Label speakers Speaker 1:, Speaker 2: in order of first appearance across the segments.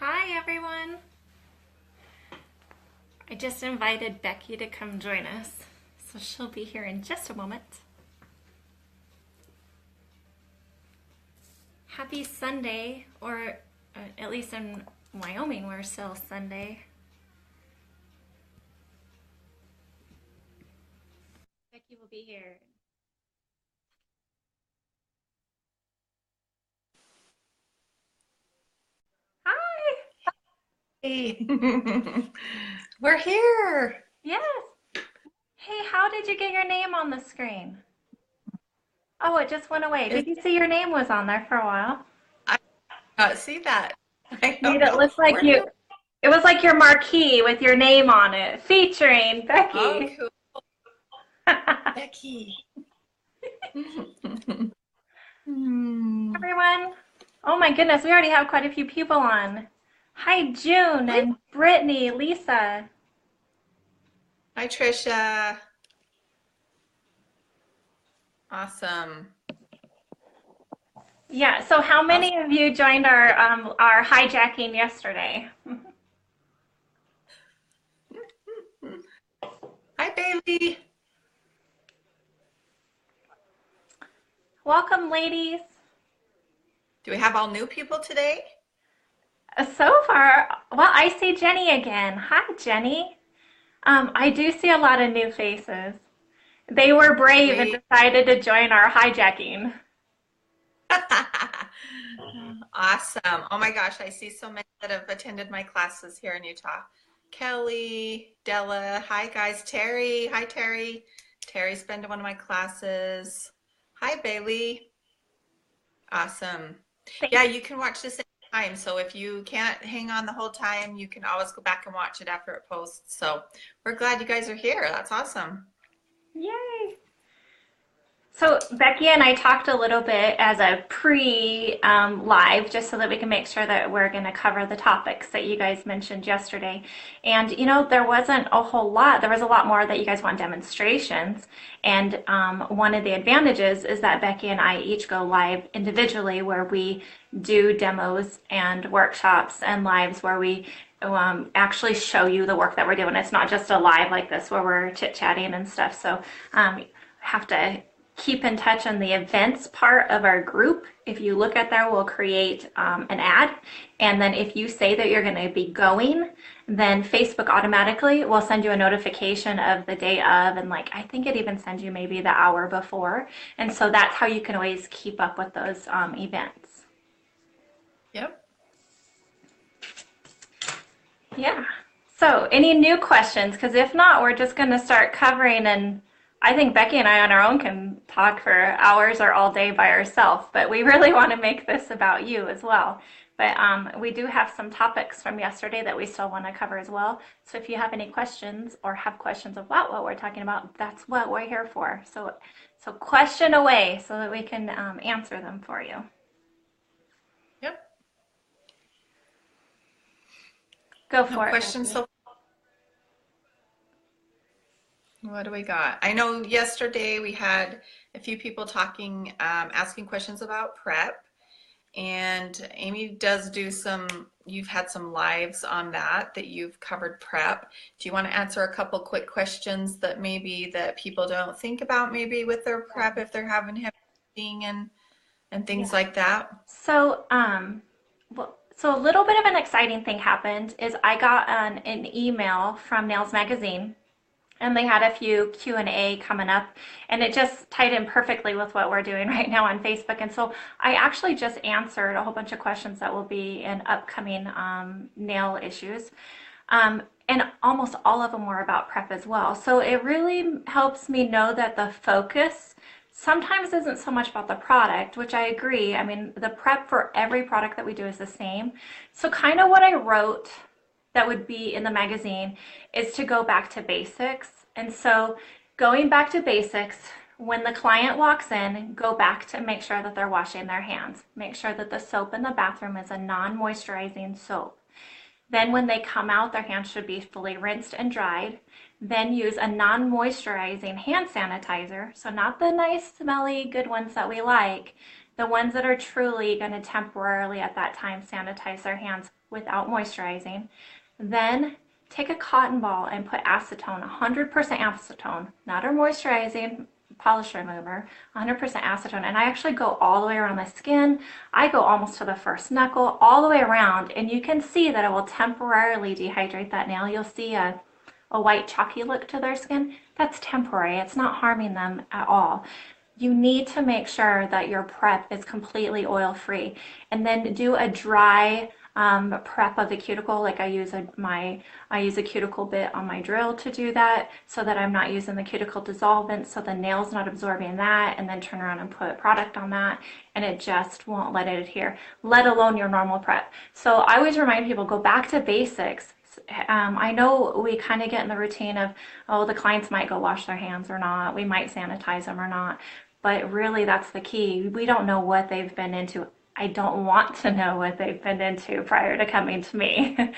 Speaker 1: Hi everyone! I just invited Becky to come join us, so she'll be here in just a moment. Happy Sunday, or at least in Wyoming we're still Sunday. Becky will be here. Hi!
Speaker 2: Hey, we're here.
Speaker 1: Yes! Hey, how did you get your name on the screen? Oh, it just went away.
Speaker 2: Is
Speaker 1: Did you see your name was on there for a while?
Speaker 2: I not see that. I
Speaker 1: Made
Speaker 2: don't
Speaker 1: it
Speaker 2: know.
Speaker 1: look like
Speaker 2: Where did
Speaker 1: you,
Speaker 2: it?
Speaker 1: it was like your marquee with your name on it, featuring
Speaker 2: Oh,
Speaker 1: Becky.
Speaker 2: cool, Becky. Hmm.
Speaker 1: Everyone. Oh my goodness, we already have quite a few people on. Hi, June
Speaker 2: Hi,
Speaker 1: and Brittany, Lisa.
Speaker 2: Trisha. Awesome.
Speaker 1: Yeah, so how
Speaker 2: Awesome.
Speaker 1: many of you joined our hijacking yesterday?
Speaker 2: Hi, Bailey.
Speaker 1: Welcome, ladies.
Speaker 2: Do we have all new people today?
Speaker 1: So far, well, I see Jenny again. Hi, Jenny. I do see a lot of new faces. They were brave and
Speaker 2: Sweet.
Speaker 1: decided to join our hijacking.
Speaker 2: Awesome. Oh my gosh, I see so many that have attended my classes here in Utah. Kelly, Della, hi guys, Terry, hi Terry. Terry's been to one of my classes. Hi Bailey. Awesome.
Speaker 1: Thank
Speaker 2: Yeah, you can watch this anytime. So if you can't hang on the whole time, you can always go back and watch it after it posts. So we're glad you guys are here. That's awesome.
Speaker 1: you. Yay. So Becky and I talked a little bit as a pre-live, just so that we can make sure that we're going to cover the topics that you guys mentioned yesterday. And there wasn't a whole lot. There was a lot more that you guys want demonstrations. And one of the advantages is that Becky and I each go live individually, where we do demos and workshops and lives where we actually show you the work that we're doing. It's not just a live like this where we're chit-chatting and stuff. So have to keep in touch on the events part of our group. If you look at there, we'll create an ad. And then if you say that you're going to be going, then Facebook automatically will send you a notification of the day of. And like, I think it even sends you maybe the hour before. And so that's how you can always keep up with those events.
Speaker 2: Yep.
Speaker 1: Yeah. So any new questions? Because if not, we're just going to start covering, and I think Becky and I on our own can talk for hours or all day by ourselves, but we really want to make this about you as well. But we do have some topics from yesterday that we still want to cover as well. So if you have any questions or have questions about what we're talking about, that's what we're here for. So question away so that we can answer them for you.
Speaker 2: Yep.
Speaker 1: Go
Speaker 2: No
Speaker 1: for it,
Speaker 2: questions
Speaker 1: Becky.
Speaker 2: so what do we got? I know yesterday we had a few people talking, asking questions about prep, and Amy does do you've had some lives on that you've covered prep. Do you want to answer a couple quick questions that maybe that people don't think about maybe with their prep if they're having heavy bleeding and things
Speaker 1: Yeah.
Speaker 2: like that?
Speaker 1: So, so a little bit of an exciting thing happened is I got an email from Nails Magazine, and they had a few Q&A coming up, and it just tied in perfectly with what we're doing right now on Facebook. And so I actually just answered a whole bunch of questions that will be in upcoming nail issues. And almost all of them were about prep as well. So it really helps me know that the focus sometimes isn't so much about the product, which I agree. I mean, the prep for every product that we do is the same. So kind of what I wrote that would be in the magazine is to go back to basics. And so going back to basics, when the client walks in, go back to make sure that they're washing their hands. Make sure that the soap in the bathroom is a non-moisturizing soap. Then when they come out, their hands should be fully rinsed and dried. Then use a non-moisturizing hand sanitizer. So not the nice, smelly, good ones that we like, the ones that are truly going to temporarily at that time sanitize their hands without moisturizing. Then take a cotton ball and put acetone, 100% acetone, not a moisturizing polish remover, 100% acetone. And I actually go all the way around the skin. I go almost to the first knuckle, all the way around. And you can see that it will temporarily dehydrate that nail. You'll see a white chalky look to their skin. That's temporary. It's not harming them at all. You need to make sure that your prep is completely oil free, and then do a dry prep of the cuticle. Like I use a cuticle bit on my drill to do that, so that I'm not using the cuticle dissolvent, so the nail's not absorbing that, and then turn around and put product on that, and it just won't let it adhere, let alone your normal prep. So I always remind people, go back to basics. I know we kind of get in the routine of, oh, the clients might go wash their hands or not. We might sanitize them or not. But really, that's the key. We don't know what they've been into. I don't want to know what they've been into prior to coming to me.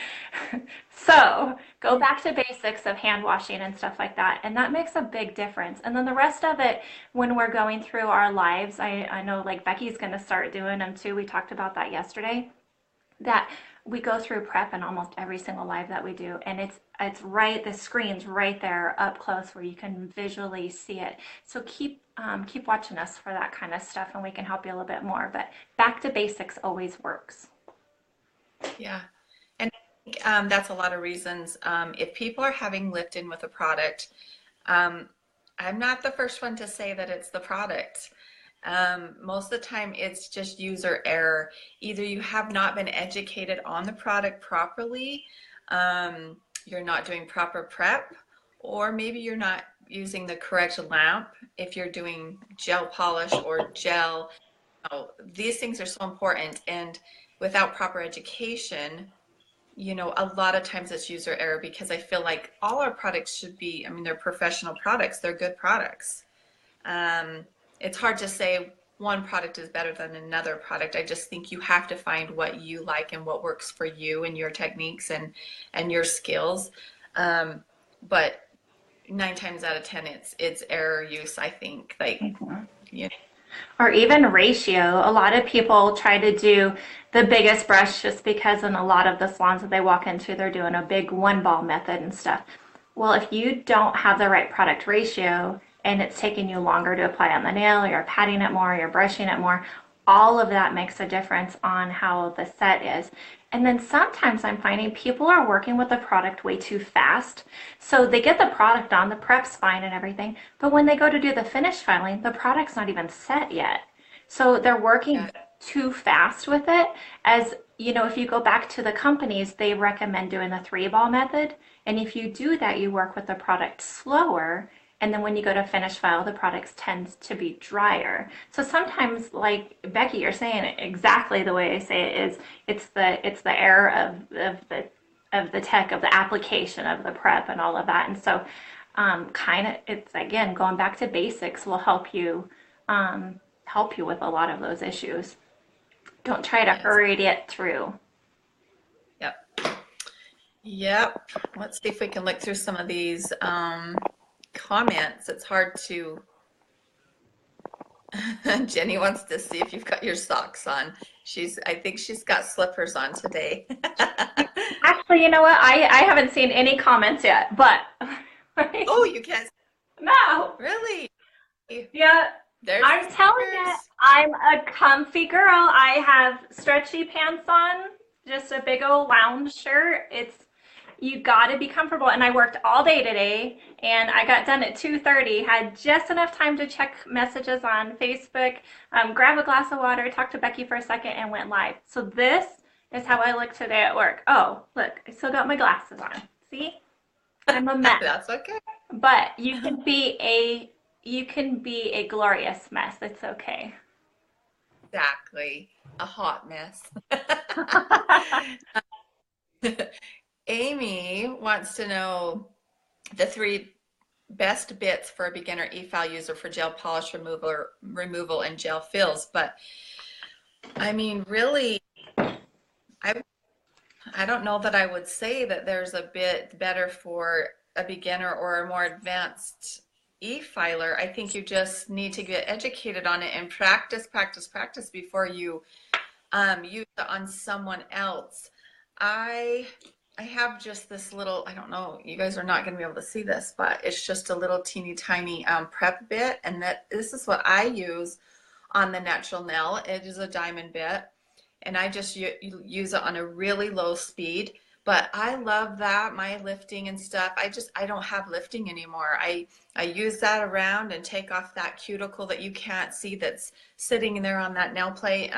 Speaker 1: So go back to basics of hand washing and stuff like that. And that makes a big difference. And then the rest of it, when we're going through our lives, I know like Becky's going to start doing them too. We talked about that yesterday, that we go through prep in almost every single live that we do, and it's right, the screen's right there up close where you can visually see it. So keep watching us for that kind of stuff, and we can help you a little bit more. But back to basics always works.
Speaker 2: Yeah. And I think, that's a lot of reasons. If people are having lift in with a product, I'm not the first one to say that it's the product. Most of the time it's just user error. Either you have not been educated on the product properly, you're not doing proper prep, or maybe you're not using the correct lamp if you're doing gel polish or gel. These things are so important, and without proper education, a lot of times it's user error, because I feel like all our products should be, I mean, they're professional products, they're good products. It's hard to say one product is better than another product. I just think you have to find what you like and what works for you and your techniques and your skills. But 9 times out of 10, it's error use, I think. Like, yeah.
Speaker 1: Or even ratio. A lot of people try to do the biggest brush just because in a lot of the salons that they walk into, they're doing a big one ball method and stuff. Well, if you don't have the right product ratio and it's taking you longer to apply on the nail, you're patting it more, you're brushing it more, all of that makes a difference on how the set is. And then sometimes I'm finding people are working with the product way too fast. So they get the product on, the prep's fine and everything, but when they go to do the finish filing, the product's not even set yet. So they're working
Speaker 2: Yeah.
Speaker 1: too fast with it. As you know, if you go back to the companies, they recommend doing the three ball method. And if you do that, you work with the product slower. And then when you go to finish file, the products tend to be drier. So sometimes, like Becky, you're saying it exactly the way I say it is, it's the error of the tech, of the application of the prep and all of that. And so kind of, it's again going back to basics will help you with a lot of those issues. Don't try to
Speaker 2: Yes.
Speaker 1: hurry it through.
Speaker 2: Yep. Yep. Let's see if we can look through some of these comments. It's hard to. Jenny wants to see if you've got your socks on. I think she's got slippers on today.
Speaker 1: Actually, you know what? I haven't seen any comments yet, but
Speaker 2: Oh, you can't.
Speaker 1: no.
Speaker 2: Really?
Speaker 1: Yeah,
Speaker 2: There's
Speaker 1: I'm telling you,
Speaker 2: slippers.
Speaker 1: I'm a comfy girl. I have stretchy pants on, just a big old lounge shirt. You got to be comfortable. And I worked all day today, and I got done at 2:30. Had just enough time to check messages on Facebook, grab a glass of water, talk to Becky for a second, and went live. So this is how I look today at work. Oh, look, I still got my glasses on. See? I'm a mess.
Speaker 2: That's okay.
Speaker 1: But you can be a glorious mess. It's okay.
Speaker 2: Exactly. A hot mess. Amy wants to know the three best bits for a beginner efile user for gel polish removal and gel fills. But I mean, really, I I don't know that I would say that there's a bit better for a beginner or a more advanced e-filer. I think you just need to get educated on it and practice, practice, practice before you use it on someone else. I I have just this little, I don't know, you guys are not going to be able to see this, but it's just a little teeny tiny prep bit, and that this is what I use on the natural nail. It is a diamond bit, and I just use it on a really low speed. But I love that, my lifting and stuff. I don't have lifting anymore. I use that around and take off that cuticle that you can't see that's sitting there on that nail plate.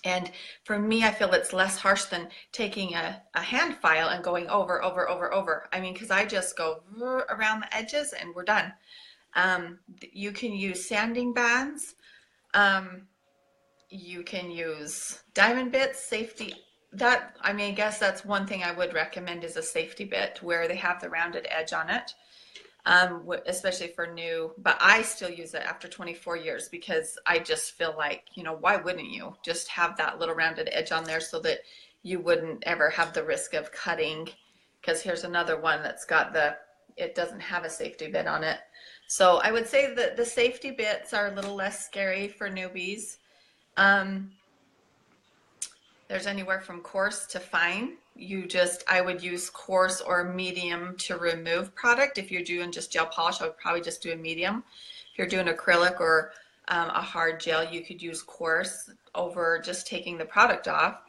Speaker 2: And for me, I feel it's less harsh than taking a hand file and going over. I mean, because I just go around the edges and we're done. You can use sanding bands. Um, you can use diamond bits, safety. That, I mean, I guess that's one thing I would recommend is a safety bit where they have the rounded edge on it, especially for new. But I still use it after 24 years because I just feel like, why wouldn't you just have that little rounded edge on there so that you wouldn't ever have the risk of cutting? Because here's another one that's got it doesn't have a safety bit on it. So I would say that the safety bits are a little less scary for newbies. Um, there's anywhere from coarse to fine. I would use coarse or medium to remove product. If you're doing just gel polish, I would probably just do a medium. If you're doing acrylic or a hard gel, you could use coarse over just taking the product off.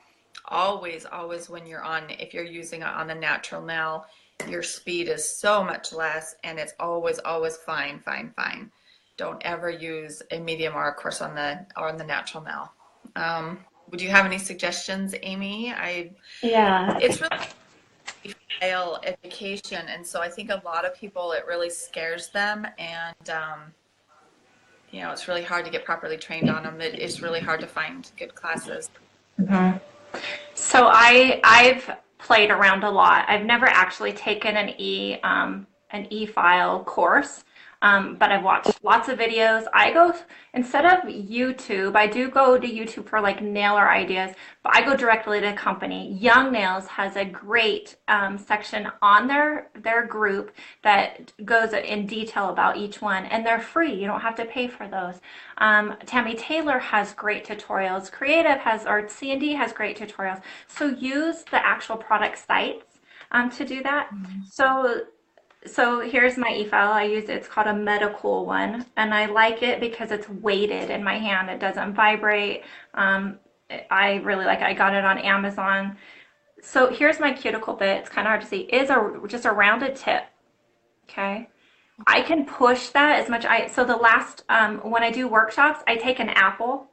Speaker 2: Always, always if you're using it on the natural nail, your speed is so much less, and it's always, always fine. Don't ever use a medium or a coarse on the natural nail. Would you have any suggestions, Amy?
Speaker 1: Yeah.
Speaker 2: It's really fail education, and so I think a lot of people, it really scares them, and it's really hard to get properly trained on them. It's really hard to find good classes.
Speaker 1: Mhm. So I've played around a lot. I've never actually taken an e-file course, but I've watched lots of videos. Instead of YouTube, I do go to YouTube for like nailer ideas, but I go directly to the company. Young Nails has a great section on their group that goes in detail about each one, and they're free. You don't have to pay for those. Tammy Taylor has great tutorials. Or C&D has great tutorials. So use the actual product sites to do that.
Speaker 2: Mhm.
Speaker 1: So here's my e-file. It's called a medical one, and I like it because it's weighted in my hand. It doesn't vibrate. Um, I really like it. I got it on Amazon. So here's my cuticle bit. It's kind of hard to see. Just a rounded tip. Okay. I can push that as much. So the last when I do workshops, I take an apple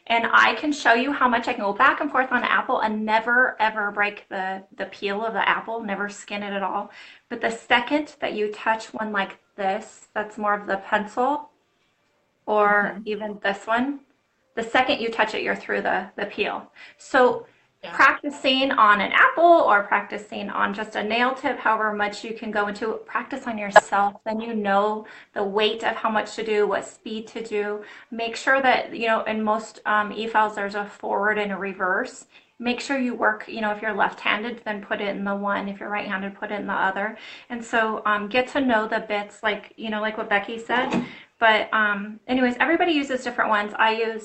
Speaker 1: and I can show you how much I can go back and forth on an apple and never ever break the peel of the apple, never skin it at all. But the second that you touch one like this, that's more of the pencil, or
Speaker 2: Mhm.
Speaker 1: even this one, the second you touch it, you're through the peel. So
Speaker 2: Yeah.
Speaker 1: practicing on an apple or practicing on just a nail tip, however much you can go into, practice on yourself. Then you know the weight of how much to do, what speed to do. Make sure that, in most e-files, there's a forward and a reverse. Make sure you work, if you're left-handed, then put it in the one. If you're right-handed, put it in the other. And so get to know the bits, like what Becky said. But anyways, everybody uses different ones. I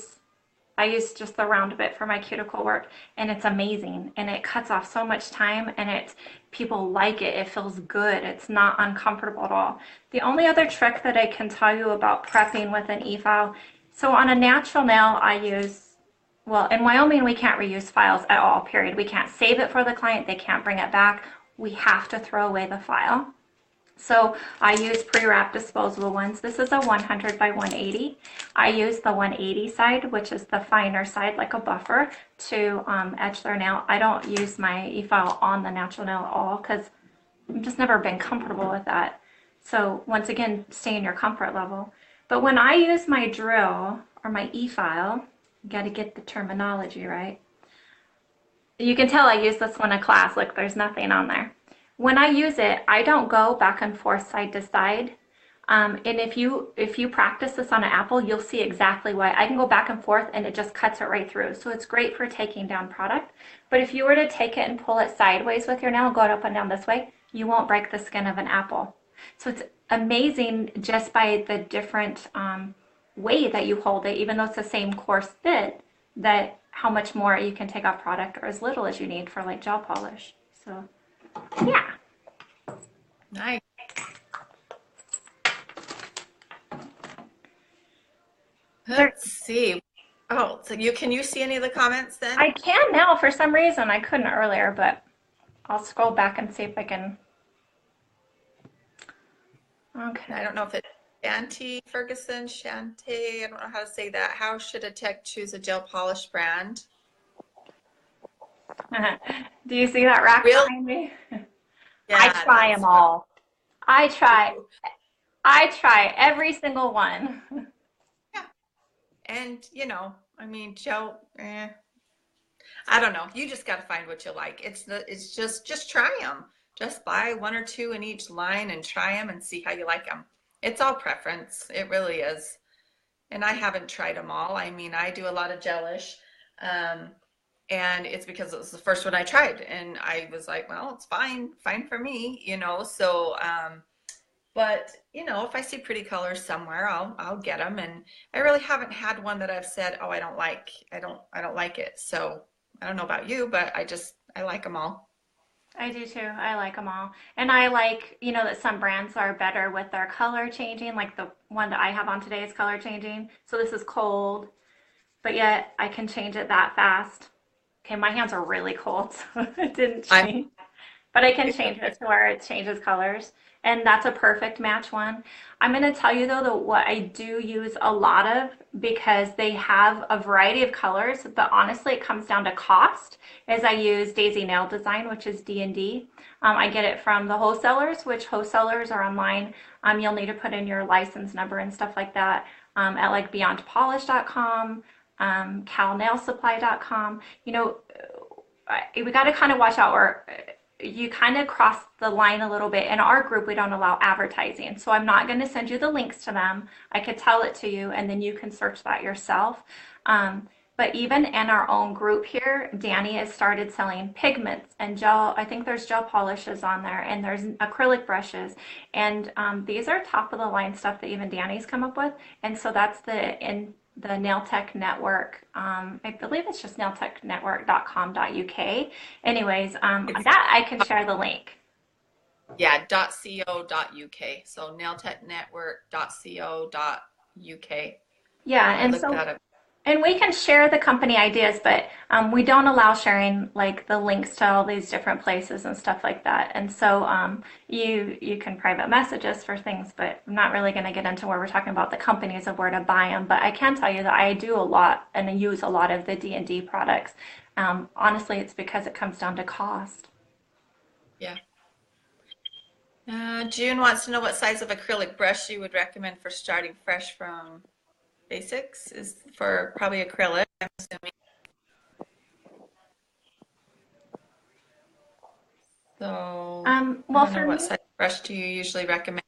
Speaker 1: use just the round bit for my cuticle work, and it's amazing, and it cuts off so much time, and people like it. It feels good. It's not uncomfortable at all. The only other trick that I can tell you about prepping with an e-file, so on a natural nail, well, in Wyoming, we can't reuse files at all, period. We can't save it for the client. They can't bring it back. We have to throw away the file. So I use pre-wrapped disposable ones. This is a 100 by 180. I use the 180 side, which is the finer side, like a buffer, to etch their nail. I don't use my e-file on the natural nail at all because I've just never been comfortable with that. So once again, stay in your comfort level. But when I use my drill or my e-file, you got to get the terminology right. You can tell I use this one in class. Look, there's nothing on there. When I use it, I don't go back and forth side to side. And if you practice this on an apple, you'll see exactly why. I can go back and forth and it just cuts it right through. So it's great for taking down product. But if you were to take it and pull it sideways with your nail, go up and down this way, you won't break the skin of an apple. So it's amazing just by the different way that you hold it, even though it's the same coarse bit, that how much more you can take off product or as little as you need for like gel polish. So yeah.
Speaker 2: Nice.
Speaker 1: There,
Speaker 2: Let's see. Oh, so can you see any of the comments then?
Speaker 1: I can now for some reason. I couldn't earlier, but I'll scroll back and see if I can.
Speaker 2: I
Speaker 1: Okay.
Speaker 2: don't know if it's Shanti Ferguson, Shantae, I don't know how to say that. How should a tech choose a gel polish brand?
Speaker 1: Do you see that rack
Speaker 2: Real?
Speaker 1: behind me? I
Speaker 2: Yeah,
Speaker 1: try them
Speaker 2: that's what
Speaker 1: all. I
Speaker 2: I
Speaker 1: try.
Speaker 2: do.
Speaker 1: I try every single one.
Speaker 2: Yeah. And I mean, gel, I don't know. You just got to find what you like. It's just try them. Just buy one or two in each line and try them and see how you like them. It's all preference. It really is. And I haven't tried them all. I mean, I do a lot of gelish. Um, and it's because it was the first one I tried and I was like, well, it's fine for me. So but if I see pretty colors somewhere, I'll get them. And I really haven't had one that I've said, oh, I don't like it. So I don't know about you, but I like them all.
Speaker 1: I do too. I like them all. And I like, that some brands are better with their color changing. Like the one that I have on today is color changing. So this is cold, but yet I can change it that fast. Okay, my hands are really cold, so it didn't
Speaker 2: I'm
Speaker 1: change. But I can change it to where it changes colors. And that's a perfect match one. I'm going to tell you though that what I do use a lot of because they have a variety of colors, but honestly it comes down to cost, is I use Daisy Nail Design, which is D&D. I get it from the wholesalers, which wholesalers are online. You'll need to put in your license number and stuff like that at like beyondpolish.com, calnailsupply.com. We got to kind of watch out where you kind of cross the line a little bit. In our group, we don't allow advertising. So I'm not going to send you the links to them. I could tell it to you and then you can search that yourself. But even in our own group here, Danny has started selling pigments and gel. I think there's gel polishes on there and there's acrylic brushes. And these are top of the line stuff that even Danny's come up with. And so that's the Nail Tech Network. I believe it's just nailtechnetwork.com.uk. Anyways,
Speaker 2: it's
Speaker 1: that I can share the link.
Speaker 2: yeah, .co.uk. So nailtechnetwork.co.uk.
Speaker 1: Yeah,
Speaker 2: I
Speaker 1: and
Speaker 2: looked
Speaker 1: so
Speaker 2: that up.
Speaker 1: and we can share the company ideas, but we don't allow sharing like the links to all these different places and stuff like that. And so you can private message us for things, but I'm not really going to get into where we're talking about the companies of where to buy them. But I can tell you that I do a lot and I use a lot of the D&D products. Honestly, it's because it comes down to cost.
Speaker 2: Yeah. June wants to know what size of acrylic brush you would recommend for starting fresh from basics is for probably acrylic, I'm assuming. So I
Speaker 1: Well,
Speaker 2: don't know
Speaker 1: for
Speaker 2: what
Speaker 1: me,
Speaker 2: size brush do you usually recommend?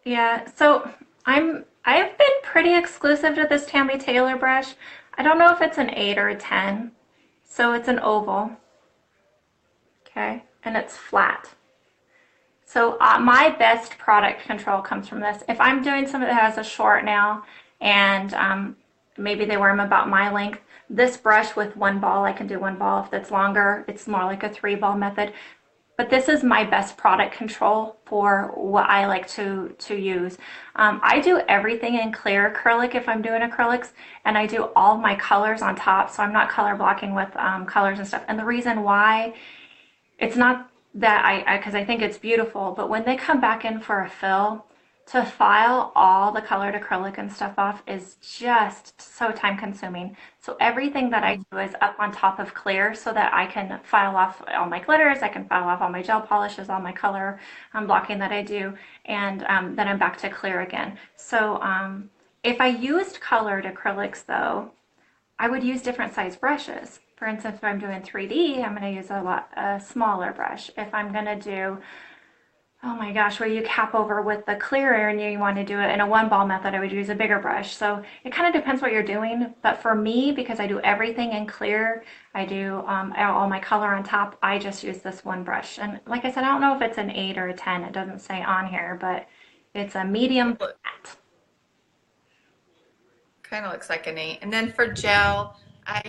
Speaker 1: yeah. So I've been pretty exclusive to this Tammy Taylor brush. I don't know if it's an 8 or a 10. So it's an oval, okay, and it's flat. So my best product control comes from this. If I'm doing something that has a short nail and maybe they wear them about my length, this brush with one ball, I can do one ball. If it's longer, it's more like a 3 ball method. But this is my best product control for what I like to use. I do everything in clear acrylic if I'm doing acrylics, and I do all my colors on top, so I'm not color blocking with colors and stuff. And the reason why it's not that because I think it's beautiful, but when they come back in for a fill, to file all the colored acrylic and stuff off is just so time consuming. So everything that I
Speaker 2: Mm.
Speaker 1: do is up on top of clear so that I can file off all my glitters, I can file off all my gel polishes, all my color blocking that I do, and then I'm back to clear again. So if I used colored acrylics though, I would use different size brushes. For instance, if I'm doing 3D, I'm going to use a smaller brush. If I'm going to do, oh my gosh, where you cap over with the clear air and you want to do it in a 1 ball method, I would use a bigger brush. So it kind of depends what you're doing. But for me, because I do everything in clear, I do all my color on top, I just use this one brush. And like I said, I don't know if it's an 8 or a 10. It doesn't say on here, but it's a medium flat.
Speaker 2: Kind of looks like an 8. And then for gel, I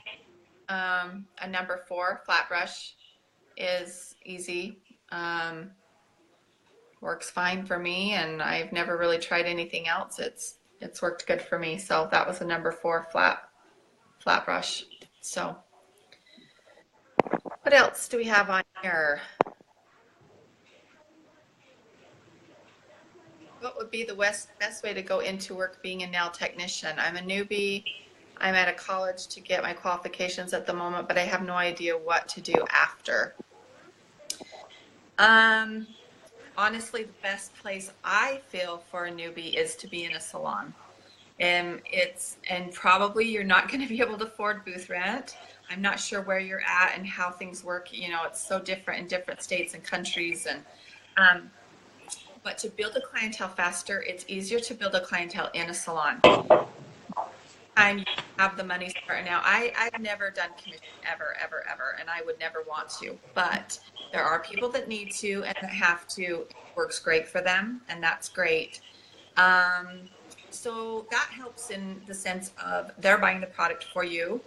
Speaker 2: a number 4 flat brush is easy. Um, Works fine for me, and I've never really tried anything else. It's worked good for me. So that was a number 4 flat brush. So what else do we have on here? What would be the best way to go into work being a nail technician? I'm a newbie. I'm at a college to get my qualifications at the moment, but I have no idea what to do after. Um, Honestly, the best place I feel for a newbie is to be in a salon. And probably you're not going to be able to afford booth rent. I'm not sure where you're at and how things work. You know, it's so different in different states and countries. And um, but to build a clientele faster, it's easier to build a clientele in a salon. And you have the money starting out. I've never done commission ever, ever, ever, and I would never want to. But there are people that need to and that have to. It works great for them, and that's great. Um, so that helps in the sense of they're buying the product for you,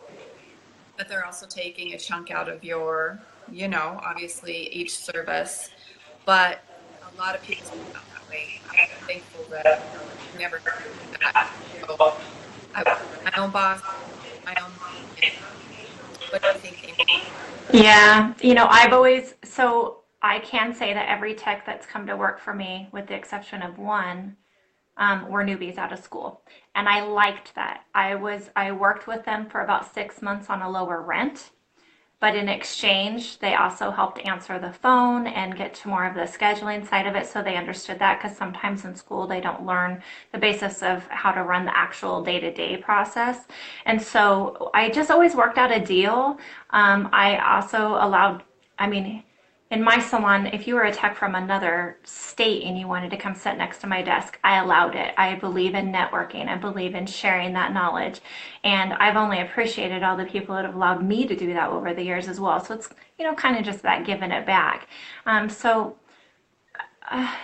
Speaker 2: but they're also taking a chunk out of your, obviously each service. But a lot of people think about that way. I'm thankful that I never had to do that. So I was my own boss, my own money. What do you think, Amy?
Speaker 1: Yeah, I've always, so I can say that every tech that's come to work for me, with the exception of one, were newbies out of school. And I liked that. I worked with them for about 6 months on a lower rent. But in exchange, they also helped answer the phone and get to more of the scheduling side of it so they understood that, because sometimes in school they don't learn the basis of how to run the actual day-to-day process. And so I just always worked out a deal. I also allowed, I mean, in my salon, if you were a tech from another state and you wanted to come sit next to my desk, I allowed it. I believe in networking. I believe in sharing that knowledge. And I've only appreciated all the people that have allowed me to do that over the years as well. So it's, kind of just that giving it back. So uh,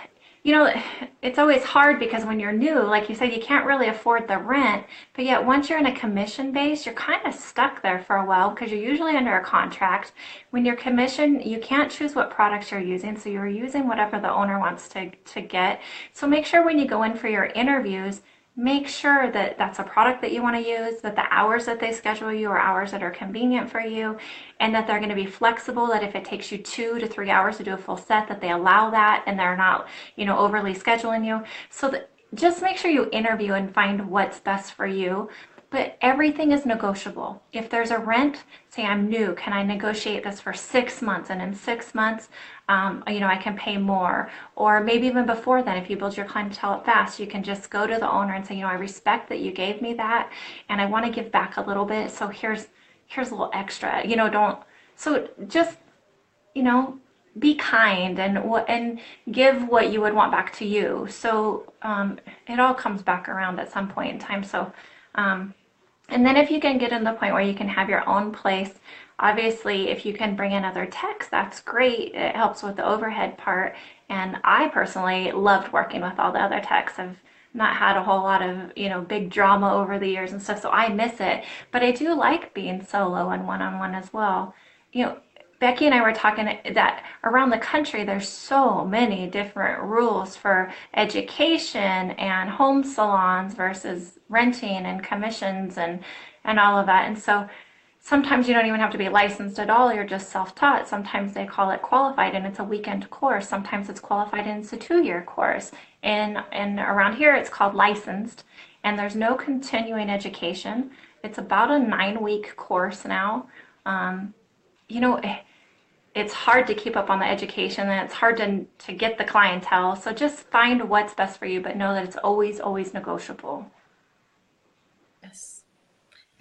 Speaker 1: you know, it's always hard because when you're new, like you said, you can't really afford the rent, but yet once you're in a commission base, you're kind of stuck there for a while because you're usually under a contract. When you're commission, you can't choose what products you're using, so you're using whatever the owner wants to get. So make sure when you go in for your interviews, make sure that that's a product that you want to use, that the hours that they schedule you are hours that are convenient for you, and that they're going to be flexible, that if it takes you 2 to 3 hours to do a full set, that they allow that and they're not, overly scheduling you. So that just make sure you interview and find what's best for you. But everything is negotiable. If there's a rent, say I'm new, can I negotiate this for 6 months? And in 6 months, I can pay more. Or maybe even before then, if you build your clientele up fast, you can just go to the owner and say, I respect that you gave me that, and I want to give back a little bit. So here's a little extra. Don't. So just you know, be kind and give what you would want back to you. So it all comes back around at some point in time. So and then if you can get in the point where you can have your own place, obviously if you can bring in other techs, that's great. It helps with the overhead part. And I personally loved working with all the other techs. I've not had a whole lot of, big drama over the years and stuff, so I miss it. But I do like being solo and one-on-one as well. You know, Becky and I were talking that around the country, there's so many different rules for education and home salons versus renting and commissions and all of that. And so sometimes you don't even have to be licensed at all. You're just self-taught. Sometimes they call it qualified and it's a weekend course. Sometimes it's qualified and it's a 2-year course. And around here it's called licensed, and there's no continuing education. It's about a 9-week course now. Um, you know, it's hard to keep up on the education and it's hard to get the clientele. So just find what's best for you, but know that it's always, always negotiable.
Speaker 2: Yes.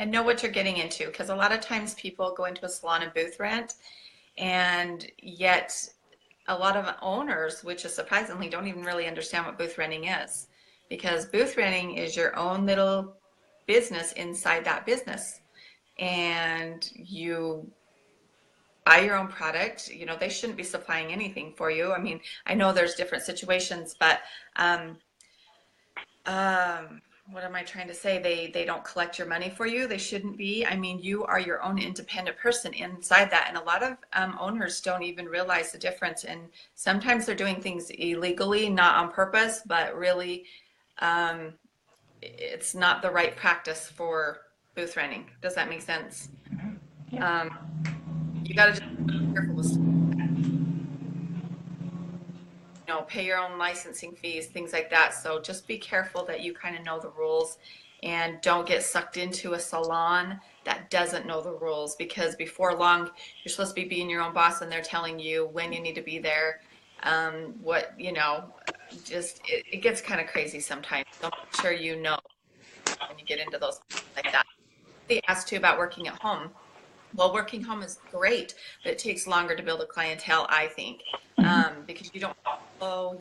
Speaker 2: And know what you're getting into, because a lot of times people go into a salon and booth rent, and yet a lot of owners, which is surprisingly, don't even really understand what booth renting is, because booth renting is your own little business inside that business, and you buy your own product. They shouldn't be supplying anything for you. I mean, I know there's different situations, but um, um, what am I trying to say? They don't collect your money for you. They shouldn't be. I mean, you are your own independent person inside that, and a lot of owners don't even realize the difference. And sometimes they're doing things illegally, not on purpose, but really, um, it's not the right practice for booth renting. Does that make sense?
Speaker 1: Yeah.
Speaker 2: Um, you got to just be careful with stuff, pay your own licensing fees, things like that. So just be careful that you kind of know the rules and don't get sucked into a salon that doesn't know the rules, because before long, you're supposed to be being your own boss and they're telling you when you need to be there. What, just it gets kind of crazy sometimes. So make sure you know when you get into those things like that. They asked too about working at home. Well, working home is great, but it takes longer to build a clientele, I think, because you don't flow,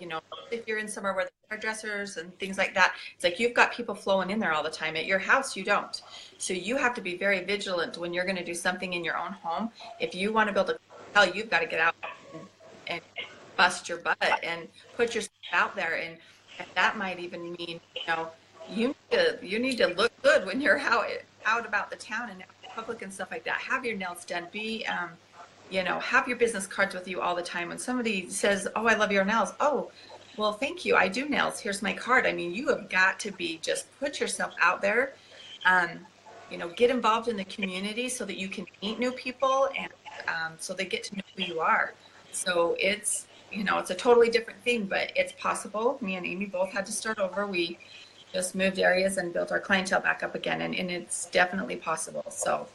Speaker 2: if you're in somewhere where there are dressers and things like that, it's like you've got people flowing in there all the time. At your house, you don't. So you have to be very vigilant when you're going to do something in your own home. If you want to build a clientele, you've got to get out and bust your butt and put yourself out there. And that might even mean, you need to look good when you're out about the town and out in public and stuff like that. Have your nails done. Have your business cards with you all the time. When somebody says, "Oh, I love your nails," oh, well, thank you. I do nails. Here's my card. I mean, you have got to just put yourself out there. Um, get involved in the community so that you can meet new people, and so they get to know who you are. So it's a totally different thing, but it's possible. Me and Amy both had to start over. We just moved areas and built our clientele back up again, and it's definitely possible. So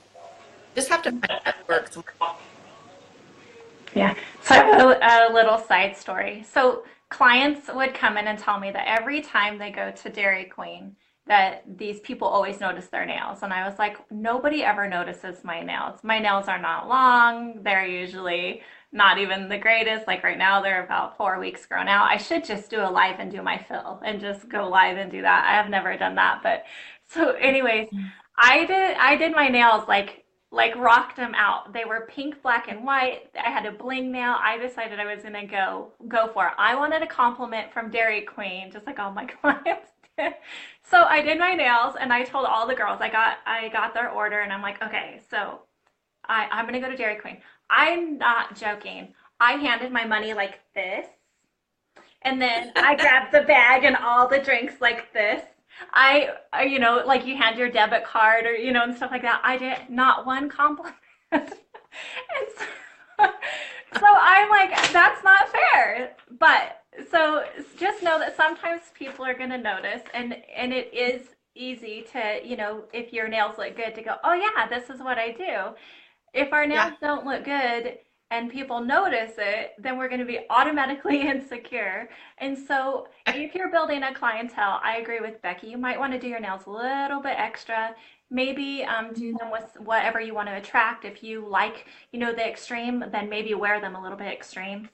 Speaker 2: just have to find out what works.
Speaker 1: Yeah. So a little side story. So clients would come in and tell me that every time they go to Dairy Queen, that these people always notice their nails. And I was like, nobody ever notices my nails. My nails are not long. They're usually not even the greatest. Like right now, they're about 4 weeks grown out. I should just do a live and do my fill and just go live and do that. I have never done that. But so anyways, I did my nails like rocked them out. They were pink, black, and white. I had a bling nail. I decided I was gonna go for it. I wanted a compliment from Dairy Queen, just like all my clients did. So I did my nails and I told all the girls I got their order and I'm like, okay, so I'm gonna go to Dairy Queen. I'm not joking. I handed my money like this, and then I grabbed the bag and all the drinks like this. Like you hand your debit card or, and stuff like that. I did not one compliment. And so, so I'm like, that's not fair. But so just know that sometimes people are going to notice, and it is easy to, if your nails look good, to go, oh yeah, this is what I do. If our
Speaker 2: Yeah.
Speaker 1: nails don't look good and people notice it, then we're going to be automatically insecure. And so, if you're building a clientele, I agree with Becky. You might want to do your nails a little bit extra. Maybe do them with whatever you want to attract. If you like, the extreme, then maybe wear them a little bit extreme.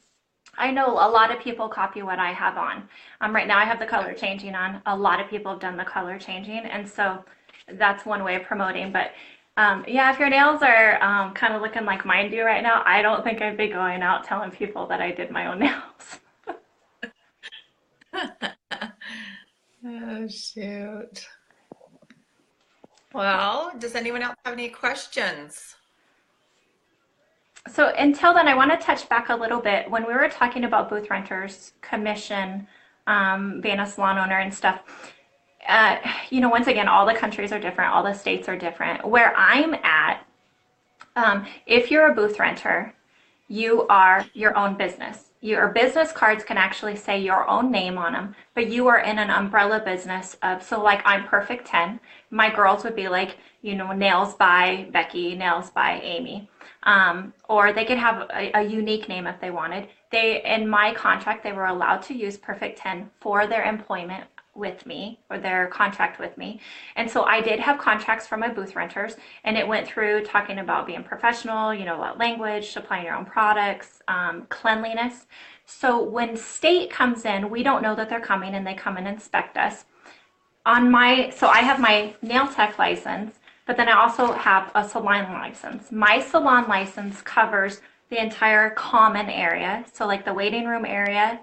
Speaker 1: I know a lot of people copy what I have on. Right now, I have the color changing on. A lot of people have done the color changing, and so that's one way of promoting. But yeah, if your nails are kind of looking like mine do right now, I don't think I'd be going out telling people that I did my own nails.
Speaker 2: Oh, shoot. Well, does anyone else have any questions?
Speaker 1: So until then, I want to touch back a little bit. When we were talking about booth renters, commission, being a salon owner and stuff, uh, once again, all the countries are different, all the states are different. Where I'm at, if you're a booth renter, you are your own business. Your business cards can actually say your own name on them, but you are in an umbrella business of, so like I'm Perfect 10. My girls would be like, nails by Becky, nails by Amy. Or they could have a unique name if they wanted. In my contract, they were allowed to use Perfect 10 for their employment with me or their contract with me. And so I did have contracts for my booth renters, and it went through talking about being professional, about language, supplying your own products, cleanliness. So when state comes in, we don't know that they're coming, and they come and inspect us. So I have my nail tech license, but then I also have a salon license. My salon license covers the entire common area. So like the waiting room area,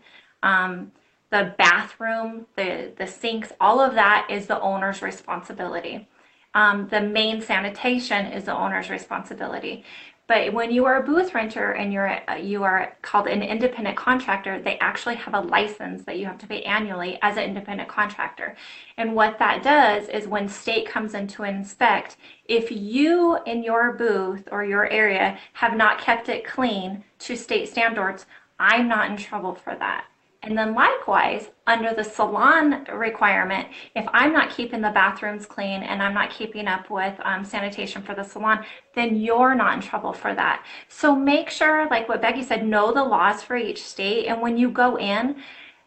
Speaker 1: the bathroom, the sinks, all of that is the owner's responsibility. The main sanitation is the owner's responsibility. But when you are a booth renter and you are called an independent contractor, they actually have a license that you have to pay annually as an independent contractor. And what that does is when state comes in to inspect, if you in your booth or your area have not kept it clean to state standards, I'm not in trouble for that. And then likewise, under the salon requirement, if I'm not keeping the bathrooms clean and I'm not keeping up with sanitation for the salon, then you're not in trouble for that. So make sure, like what Becky said, know the laws for each state. And when you go in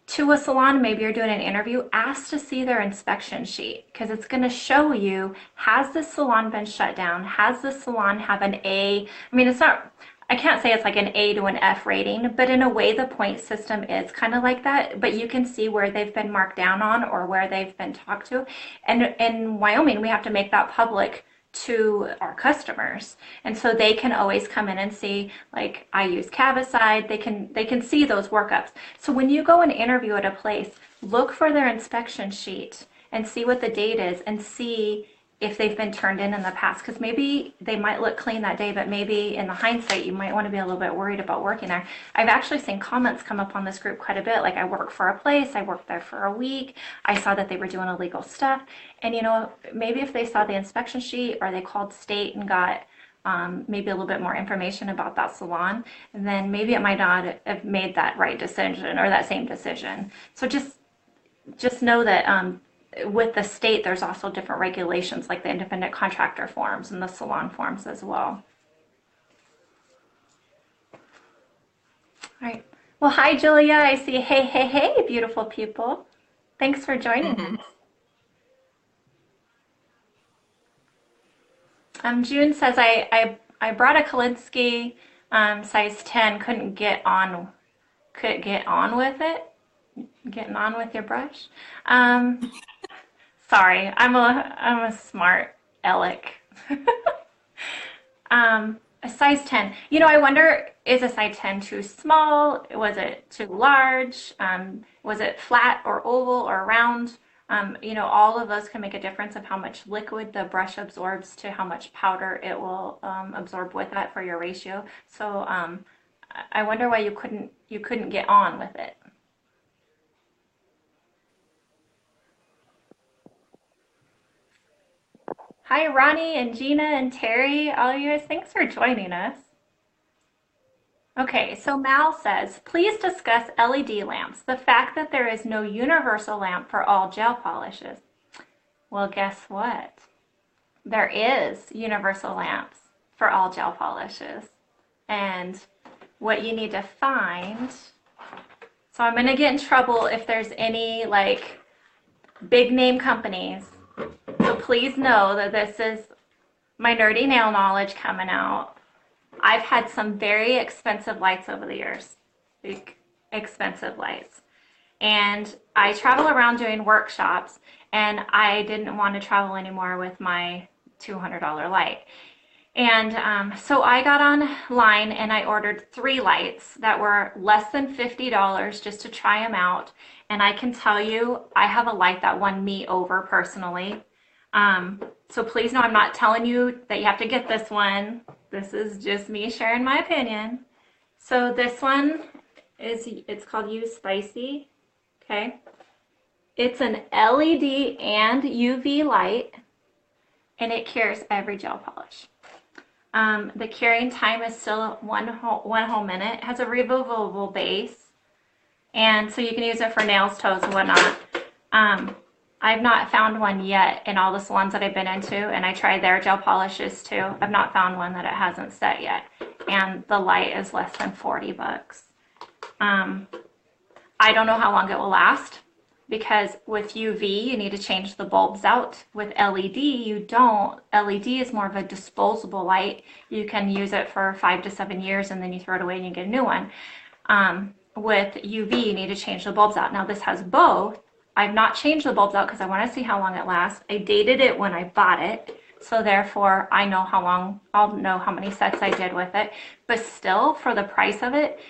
Speaker 1: to a salon, maybe you're doing an interview, ask to see their inspection sheet because it's going to show you, has the salon been shut down? Has the salon have an A? I mean, it's not, I can't say it's like an A to an F rating, but in a way the point system is kind of like that. But you can see where they've been marked down on or where they've been talked to. And in Wyoming, we have to make that public to our customers. And so they can always come in and see, like I use Cavicide, they can see those workups. So when you go and interview at a place, look for their inspection sheet and see what the date is and see if they've been turned in the past, because maybe they might look clean that day, but maybe in the hindsight, you might want to be a little bit worried about working there. I've actually seen comments come up on this group quite a bit, like I work for a place, I worked there for a week, I saw that they were doing illegal stuff, and maybe if they saw the inspection sheet or they called state and got maybe a little bit more information about that salon, then maybe it might not have made that right decision or that same decision. So just know that with the state, there's also different regulations like the independent contractor forms and the salon forms as well. All right. Well, hi, Julia. I see. Hey, hey, hey, beautiful people. Thanks for joining
Speaker 2: Mhm.
Speaker 1: us. June says I brought a Kalinsky size 10. Couldn't get on with it. Getting on with your brush. Um, Sorry, I'm a smart aleck. A size 10. I wonder, is a size 10 too small? Was it too large? Was it flat or oval or round? All of those can make a difference of how much liquid the brush absorbs to how much powder it will absorb with that for your ratio. So I wonder why you couldn't get on with it. Hi, Ronnie and Gina and Terry, all you guys, thanks for joining us. Okay, so Mal says, please discuss LED lamps, the fact that there is no universal lamp for all gel polishes. Well, guess what? There is universal lamps for all gel polishes. And what you need to find, so I'm gonna get in trouble if there's any like big name companies. So please know that this is my nerdy nail knowledge coming out. I've had some very expensive lights over the years, big expensive lights. And I travel around doing workshops, and I didn't want to travel anymore with my $200 light. And so I got online and I ordered 3 lights that were less than $50 just to try them out. And I can tell you, I have a light that won me over personally. So please know I'm not telling you that you have to get this one. This is just me sharing my opinion. So this one it's called U Spicy. Okay. It's an LED and UV light, and it cures every gel polish. The curing time is still one whole minute. It has a removable base, and so you can use it for nails, toes, and whatnot. I've not found one yet in all the salons that I've been into, and I tried their gel polishes too. I've not found one that it hasn't set yet, and the light is less than 40 bucks. I don't know how long it will last because with UV, you need to change the bulbs out. With LED, you don't. LED is more of a disposable light. You can use it for 5 to 7 years and then you throw it away and you get a new one. With UV, you need to change the bulbs out. Now this has both. I've not changed the bulbs out because I want to see how long it lasts. I dated it when I bought it, so therefore I know how long, I'll know how many sets I did with it. But still, for the price of it,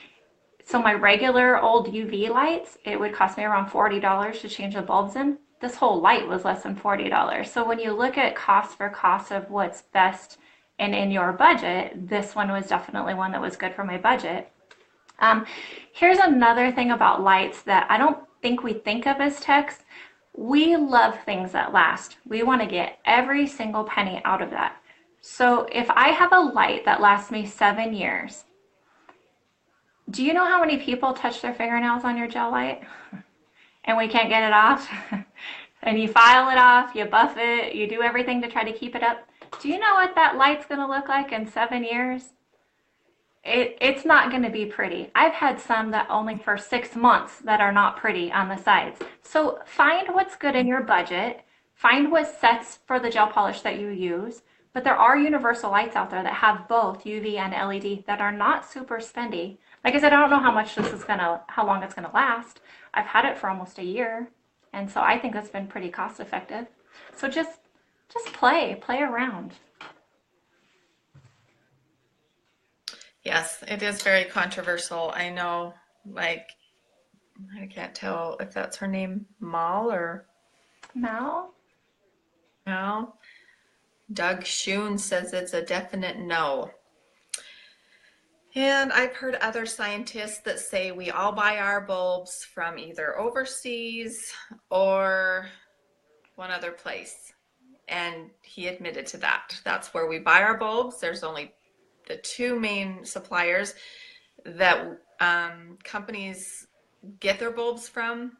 Speaker 1: So my regular old UV lights, it would cost me around $40 to change the bulbs in. This whole light was less than $40. So when you look at cost for cost of what's best and in your budget, this one was definitely one that was good for my budget. Um, Here's another thing about lights that I don't think we think of as techs. We love things that last. We want to get every single penny out of that. So if I have a light that lasts me 7 years, do you know how many people touch their fingernails on your gel light and we can't get it off? And you file it off, you buff it, you do everything to try to keep it up. Do you know what that light's going to look like in 7 years? It's not going to be pretty. I've had some that only for 6 months that are not pretty on the sides. So find what's good in your budget, find what sets for the gel polish that you use. But there are universal lights out there that have both UV and LED that are not super spendy. Like I said, I don't know how long it's gonna last. I've had it for almost a year, and so I think that's been pretty cost effective. So just play around.
Speaker 2: Yes, it is very controversial. I know, like, I can't tell if that's her name, Mal or
Speaker 1: Mal?
Speaker 2: Mal. Doug Schoen says it's a definite no. And I've heard other scientists that say we all buy our bulbs from either overseas or one other place. And he admitted to that. That's where we buy our bulbs. There's only the two main suppliers that companies get their bulbs from.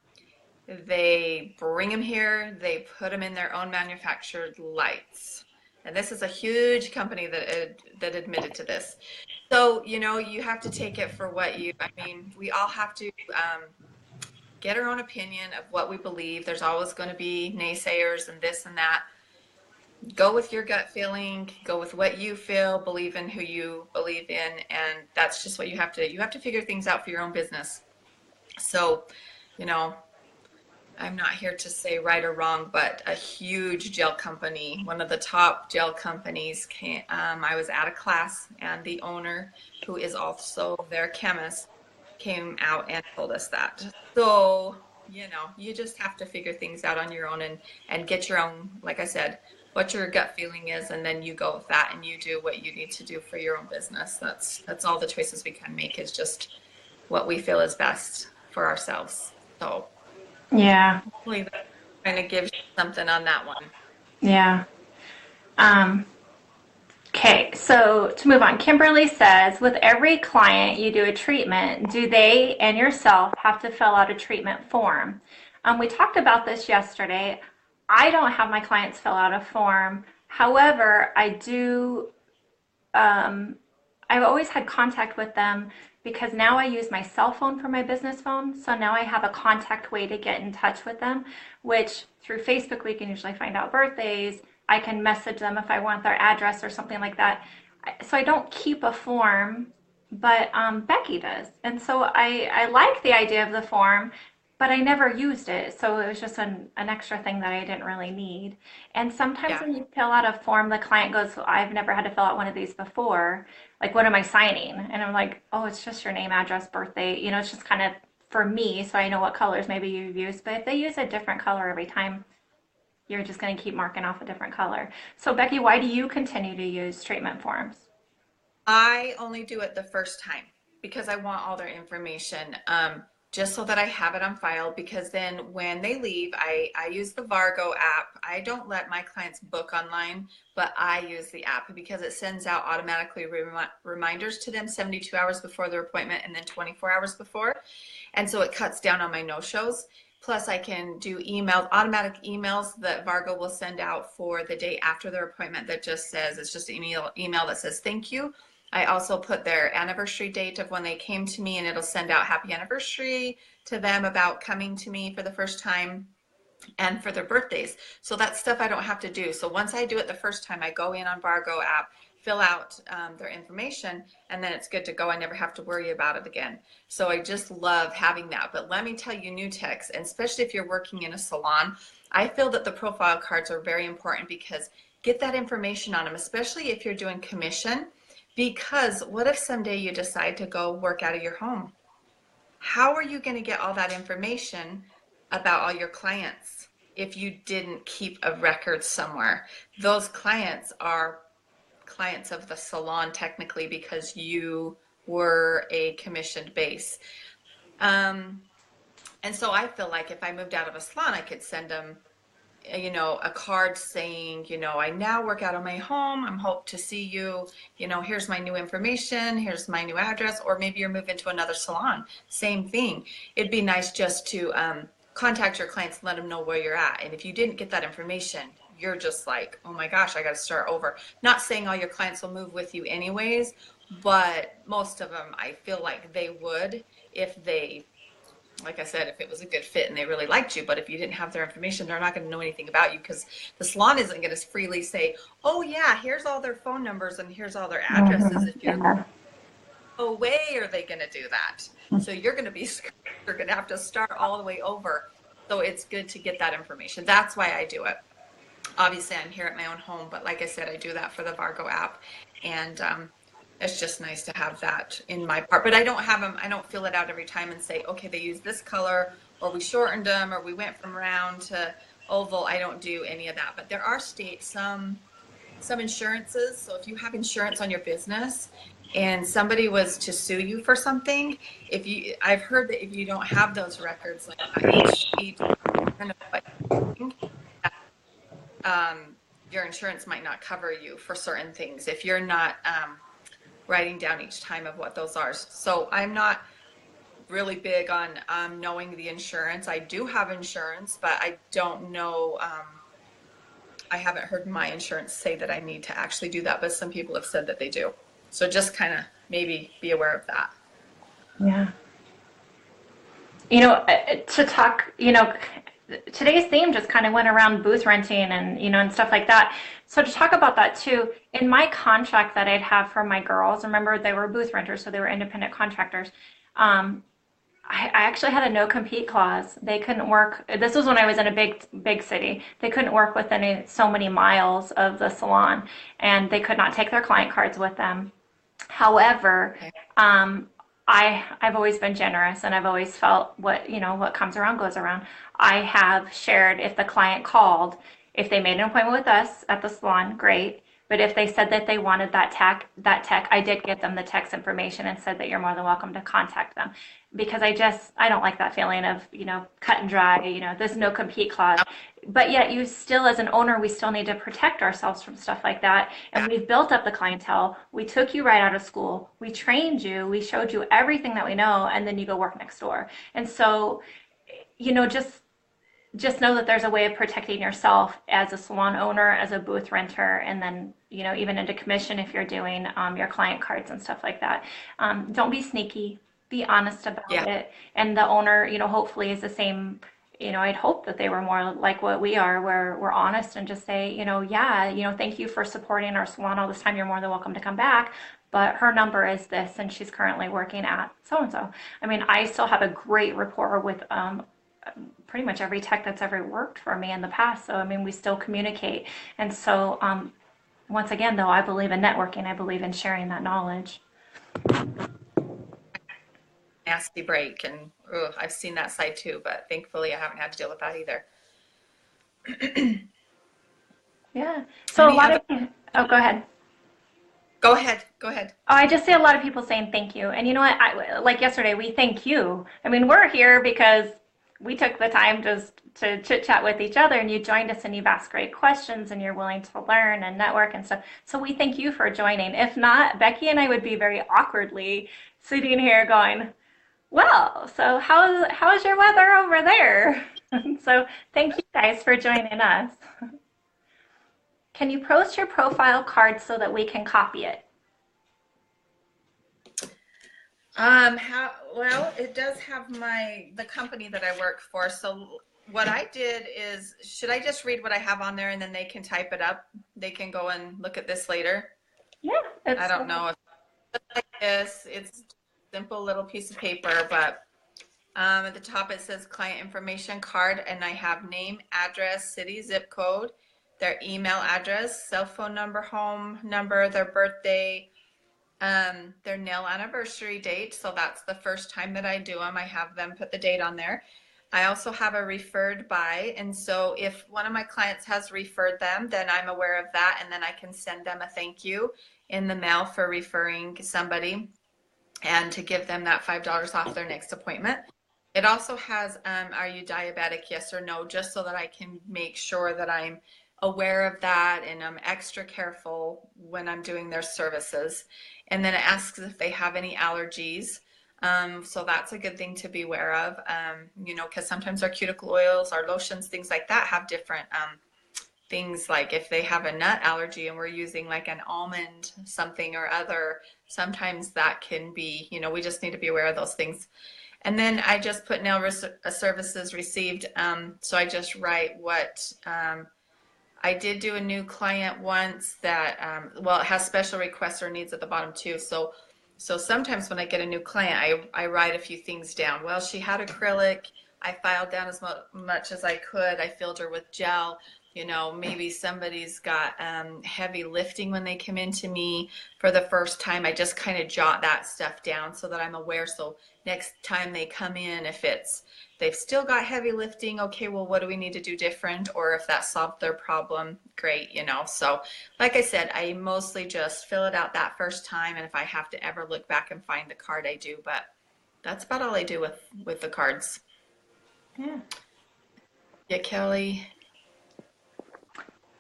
Speaker 2: They bring them here, they put them in their own manufactured lights. And this is a huge company that admitted to this. So, you have to take it for we all have to get our own opinion of what we believe. There's always going to be naysayers and this and that. Go with your gut feeling, go with what you feel, believe in who you believe in, and that's just what you have to figure things out for your own business. So, I'm not here to say right or wrong, but a huge gel company, one of the top gel companies, I was at a class and the owner, who is also their chemist, came out and told us that. So, you just have to figure things out on your own and get your own, like I said, what your gut feeling is, and then you go with that and you do what you need to do for your own business. That's all the choices we can make, is just what we feel is best for ourselves. So
Speaker 1: Yeah,
Speaker 2: hopefully that kind of gives you something on that one.
Speaker 1: yeah. Um, Okay, so to move on, Kimberly says, with every client you do a treatment, do they and yourself have to fill out a treatment form? We talked about this yesterday. I don't have my clients fill out a form. However, I've always had contact with them because now I use my cell phone for my business phone. So now I have a contact way to get in touch with them, which through Facebook, we can usually find out birthdays. I can message them if I want their address or something like that. So I don't keep a form, but Becky does. And so I like the idea of the form, but I never used it. So it was just an extra thing that I didn't really need. And sometimes
Speaker 2: Yeah.
Speaker 1: when you fill out a form, the client goes, "So I've never had to fill out one of these before. Like, what am I signing?" And I'm like, "Oh, it's just your name, address, birthday. It's just kind of for me, so I know what colors maybe you've used." But if they use a different color every time, you're just going to keep marking off a different color. So, Becky, why do you continue to use treatment forms?
Speaker 2: I only do it the first time because I want all their information, just so that I have it on file, because then when they leave, I use the Vargo app. I don't let my clients book online, but I use the app because it sends out automatically reminders to them 72 hours before their appointment and then 24 hours before. And so it cuts down on my no-shows. Plus, I can do automatic emails that Vargo will send out for the day after their appointment that just says, it's just an email that says thank you. I also put their anniversary date of when they came to me, and it'll send out happy anniversary to them about coming to me for the first time and for their birthdays. So that's stuff I don't have to do. So once I do it the first time, I go in on Vargo app, fill out their information, and then it's good to go. I never have to worry about it again. So I just love having that. But let me tell you, new techs, and especially if you're working in a salon, I feel that the profile cards are very important, because get that information on them, especially if you're doing commission. Because what if someday you decide to go work out of your home? How are you going to get all that information about all your clients if you didn't keep a record somewhere? Those clients are clients of the salon technically because you were a commissioned base. Um, and so I feel like if I moved out of a salon, I could send them, a card saying, I now work out of my home. I'm hope to see you. Here's my new information. Here's my new address. Or maybe you're moving to another salon. Same thing. It'd be nice just to contact your clients and let them know where you're at. And if you didn't get that information, you're just like, oh my gosh, I got to start over. Not saying all your clients will move with you anyways, but most of them, I feel like they would if they, like I said, if it was a good fit and they really liked you. But if you didn't have their information, they're not going to know anything about you because the salon isn't going to freely say, oh yeah, here's all their phone numbers and here's all their addresses. If you're
Speaker 1: Yeah.
Speaker 2: no way are they going to do that. So you're going to be screwed. You're going to have to start all the way over. So it's good to get that information. That's why I do it. Obviously, I'm here at my own home, but like I said, I do that for the Vargo app. And it's just nice to have that in my part. But I don't have them, I don't fill it out every time and say, okay, they use this color, or we shortened them, or we went from round to oval. I don't do any of that. But there are some insurances. So if you have insurance on your business and somebody was to sue you for something, I've heard that if you don't have those records, like each your insurance might not cover you for certain things if you're not writing down each time of what those are. So I'm not really big on knowing the insurance. I do have insurance, but I don't know. I haven't heard my insurance say that I need to actually do that, but some people have said that they do. So just kind of maybe be aware of that.
Speaker 1: Yeah. To talk, today's theme just kind of went around booth renting and, and stuff like that. So to talk about that too, in my contract that I'd have for my girls, remember they were booth renters, so they were independent contractors. I actually had a no compete clause. They couldn't work. This was when I was in a big city. They couldn't work within so many miles of the salon, and they could not take their client cards with them. However,
Speaker 2: Okay.
Speaker 1: I've always been generous, and I've always felt what comes around goes around. I have shared if the client called, if they made an appointment with us at the salon, great. But if they said that they wanted that tech, I did get them the tech's information and said that you're more than welcome to contact them, because I don't like that feeling of cut and dry. There's no compete clause, but yet you still, as an owner, we still need to protect ourselves from stuff like that. And
Speaker 2: Yeah.
Speaker 1: we've built up the clientele. We took you right out of school. We trained you. We showed you everything that we know, and then you go work next door. And so, just know that there's a way of protecting yourself as a salon owner, as a booth renter, and then even into commission if you're doing your client cards and stuff like that. Don't be sneaky. Be honest about
Speaker 2: Yeah.
Speaker 1: it, and the owner, hopefully is the same. I'd hope that they were more like what we are, where we're honest and just say, yeah, thank you for supporting our salon all this time. You're more than welcome to come back. But her number is this, and she's currently working at so and so. I mean, I still have a great rapport with pretty much every tech that's ever worked for me in the past. So, I mean, we still communicate. And so, once again, though, I believe in networking. I believe in sharing that knowledge.
Speaker 2: Nasty break. And I've seen that side too, but thankfully I haven't had to deal with that either.
Speaker 1: Yeah. So, a
Speaker 2: Any
Speaker 1: lot
Speaker 2: other?
Speaker 1: of, oh, go ahead.
Speaker 2: Go ahead. Go ahead.
Speaker 1: Oh, I just see a lot of people saying thank you. And you know what? Like yesterday, we thank you. I mean, we're here because we took the time just to chit chat with each other, and you joined us and you've asked great questions and you're willing to learn and network and stuff. So we thank you for joining. If not, Becky and I would be very awkwardly sitting here going, well, so how's your weather over there? So thank you guys for joining us. Can you post your profile card so that we can copy it?
Speaker 2: Well, it does have the company that I work for. So what I did is, should I just read what I have on there and then they can type it up? They can go and look at this later.
Speaker 1: Yeah,
Speaker 2: I
Speaker 1: it's
Speaker 2: don't know if it's like this. It's a simple little piece of paper, but at the top it says client information card, and I have name, address, city, zip code, their email address, cell phone number, home number, their birthday, their nail anniversary date. So that's the first time that I do them. I have them put the date on there. I also have a referred by. And so if one of my clients has referred them, then I'm aware of that. And then I can send them a thank you in the mail for referring somebody and to give them that $5 off their next appointment. It also has, are you diabetic? Yes or no, just so that I can make sure that I'm aware of that and I'm extra careful when I'm doing their services. And then it asks if they have any allergies. So that's a good thing to be aware of, because sometimes our cuticle oils, our lotions, things like that have different things, like if they have a nut allergy and we're using like an almond something or other, sometimes that can be, we just need to be aware of those things. And then I just put nail services received. So I just write what I did do a new client once that, it has special requests or needs at the bottom too. So sometimes when I get a new client, I write a few things down. Well, she had acrylic. I filed down as much as I could. I filled her with gel. Maybe somebody's got heavy lifting when they come into me for the first time. I just kind of jot that stuff down so that I'm aware. So next time they come in, if they've still got heavy lifting, okay, well, what do we need to do different? Or if that solved their problem, great, So like I said, I mostly just fill it out that first time. And if I have to ever look back and find the card, I do. But that's about all I do with the cards.
Speaker 1: Yeah.
Speaker 2: Yeah, Kelly.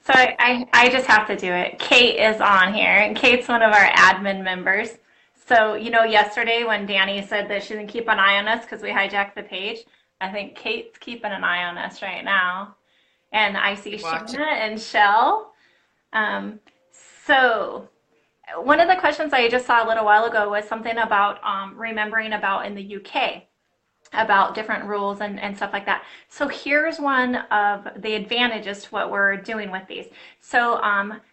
Speaker 1: So I just have to do it. Kate is on here, and Kate's one of our admin members. So, yesterday when Danny said that she didn't keep an eye on us because we hijacked the page, I think Kate's keeping an eye on us right now. And I see
Speaker 2: Watch it.
Speaker 1: Shanna and Shell. Um, so one of the questions I just saw a little while ago was something about remembering about in the UK, about different rules and stuff like that. So here's one of the advantages to what we're doing with these. So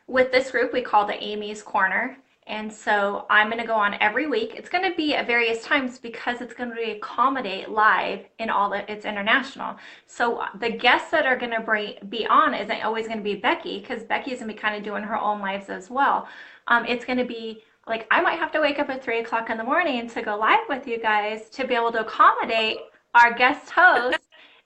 Speaker 1: with this group, we call the Amy's Corner. And so I'm going to go on every week. It's going to be at various times because it's going to accommodate live in all that it's international. So the guests that are going to be on isn't always going to be Becky, because Becky's going to be kind of doing her own lives as well. It's going to be like, I might have to wake up at 3 o'clock in the morning to go live with you guys to be able to accommodate our guest host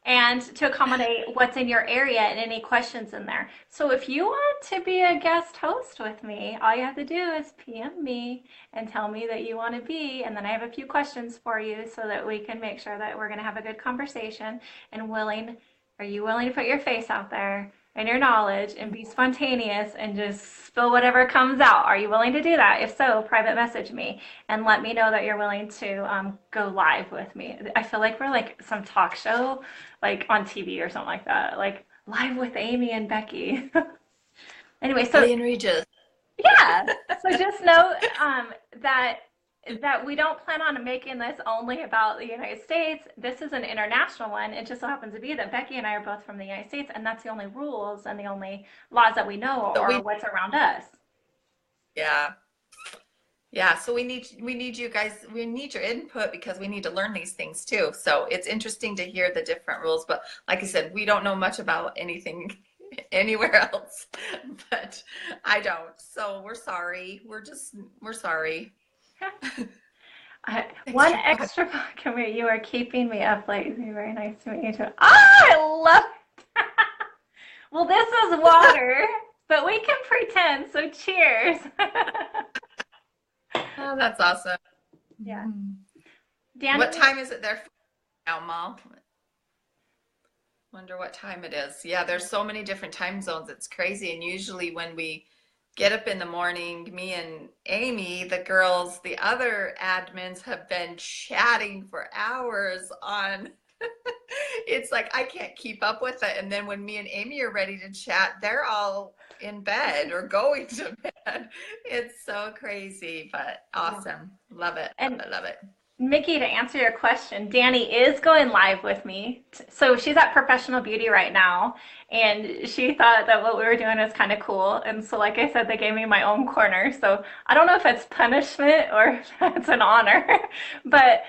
Speaker 1: and to accommodate what's in your area and any questions in there. So if you want to be a guest host with me, all you have to do is PM me and tell me that you want to be, and then I have a few questions for you so that we can make sure that we're going to have a good conversation. And are you willing to put your face out there and your knowledge and be spontaneous and just spill whatever comes out? Are you willing to do that? If so, private message me and let me know that you're willing to go live with me. I feel like we're like some talk show, like on TV or something like that, like live with Amy and Becky. Anyway, so
Speaker 2: Kelly and Regis.
Speaker 1: yeah, so just know that we don't plan on making this only about the United States. This is an international one. It just so happens to be that Becky and I are both from the United States, and that's the only rules and the only laws that we know
Speaker 2: So
Speaker 1: or
Speaker 2: we,
Speaker 1: what's around us.
Speaker 2: yeah. Yeah, so we need you guys, we need your input because we need to learn these things too. So it's interesting to hear the different rules, but like I said, we don't know much about anything anywhere else, but I don't. So we're sorry. We're sorry. Thanks
Speaker 1: One
Speaker 2: for fun.
Speaker 1: extra, come here, you are keeping me up late. Very nice to meet you too. Ah, I love it. Well, this is water, but we can pretend, so cheers.
Speaker 2: Oh, that's awesome.
Speaker 1: Yeah.
Speaker 2: Mhm. What
Speaker 1: Danny,
Speaker 2: time is it there for now, Mal? Wonder what time it is. Yeah, there's so many different time zones. It's crazy. And usually when we get up in the morning, me and Amy, the girls, the other admins have been chatting for hours on. It's like I can't keep up with it. And then when me and Amy are ready to chat, they're all in bed or going to bed. It's so crazy, but
Speaker 1: yeah.
Speaker 2: awesome. Love it. Love
Speaker 1: And
Speaker 2: it. Love it.
Speaker 1: Mickey, to answer your question, Danny is going live with me. So she's at Professional Beauty right now, and she thought that what we were doing was kind of cool. And so, like I said, they gave me my own corner. So I don't know if it's punishment or if it's an honor. But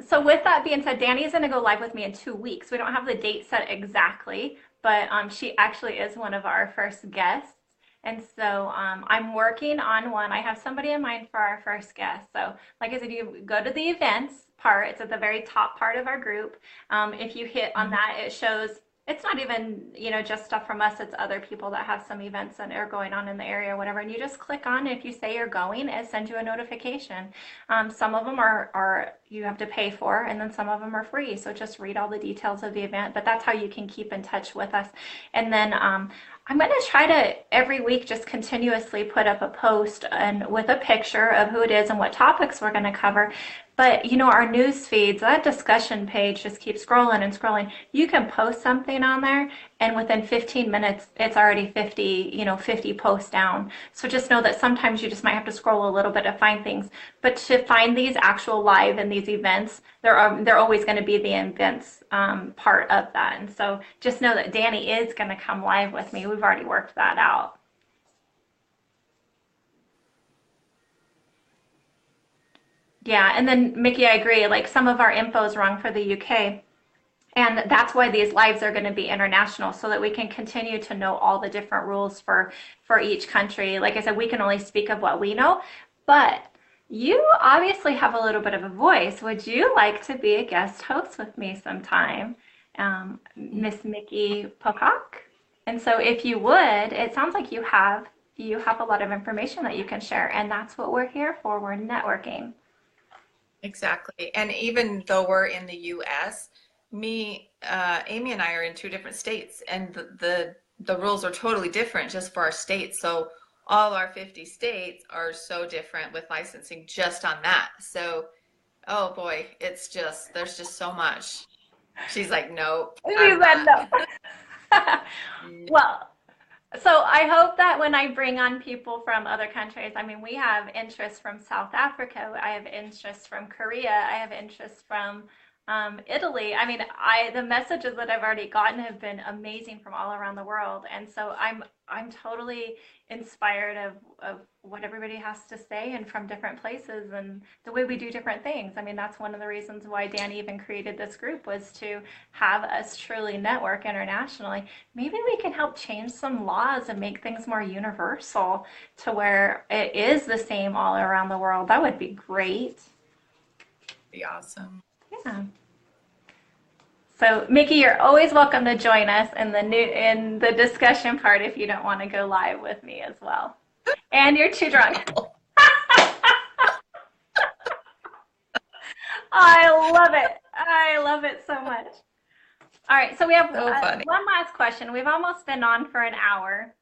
Speaker 1: so with that being said, Danny's going to go live with me in 2 weeks. We don't have the date set exactly, but she actually is one of our first guests. And so I'm working on one. I have somebody in mind for our first guest. So, like I said, you go to the events part, it's at the very top part of our group. If you hit on
Speaker 2: Mhm.
Speaker 1: that, it shows it's not even, just stuff from us. It's other people that have some events that are going on in the area or whatever. And you just click on it. If you say you're going, it sends you a notification. Some of them are you have to pay for, and then some of them are free. So just read all the details of the event. But that's how you can keep in touch with us. And then I'm going to try to every week just continuously put up a post and with a picture of who it is and what topics we're going to cover. But our news feeds, that discussion page just keeps scrolling and scrolling. You can post something on there, and within 15 minutes, it's already 50 posts down. So just know that sometimes you just might have to scroll a little bit to find things. But to find these actual live and these events, they're always going to be the events part of that. And so just know that Danny is going to come live with me. We've already worked that out. Yeah, and then Mickey, I agree. Like some of our info is wrong for the UK. And that's why these lives are going to be international so that we can continue to know all the different rules for each country. Like I said, we can only speak of what we know, but you obviously have a little bit of a voice. Would you like to be a guest host with me sometime, Miss Mickey Pocock? And so if you would, it sounds like you have a lot of information that you can share, and that's what we're here for. We're networking.
Speaker 2: Exactly. And even though we're in the US, Amy and I are in two different states, and the rules are totally different just for our states. So all our 50 states are so different with licensing just on that. So, oh boy, there's just so much. She's like, nope,
Speaker 1: She
Speaker 2: I'm
Speaker 1: said
Speaker 2: not.
Speaker 1: no. Well, so I hope that when I bring on people from other countries, I mean, we have interest from South Africa, I have interest from Korea, I have interest from Italy. I mean, the messages that I've already gotten have been amazing from all around the world, and so I'm totally inspired of what everybody has to say and from different places and the way we do different things. I mean, that's one of the reasons why Danny even created this group was to have us truly network internationally. Maybe we can help change some laws and make things more universal to where it is the same all around the world. That would be great.
Speaker 2: Be awesome.
Speaker 1: Yeah. So, Mickey, you're always welcome to join us in the discussion part if you don't want to go live with me as well. And you're too drunk. I love it. I love it so much. All right, so we have
Speaker 2: So funny.
Speaker 1: one last question. We've almost been on for an hour.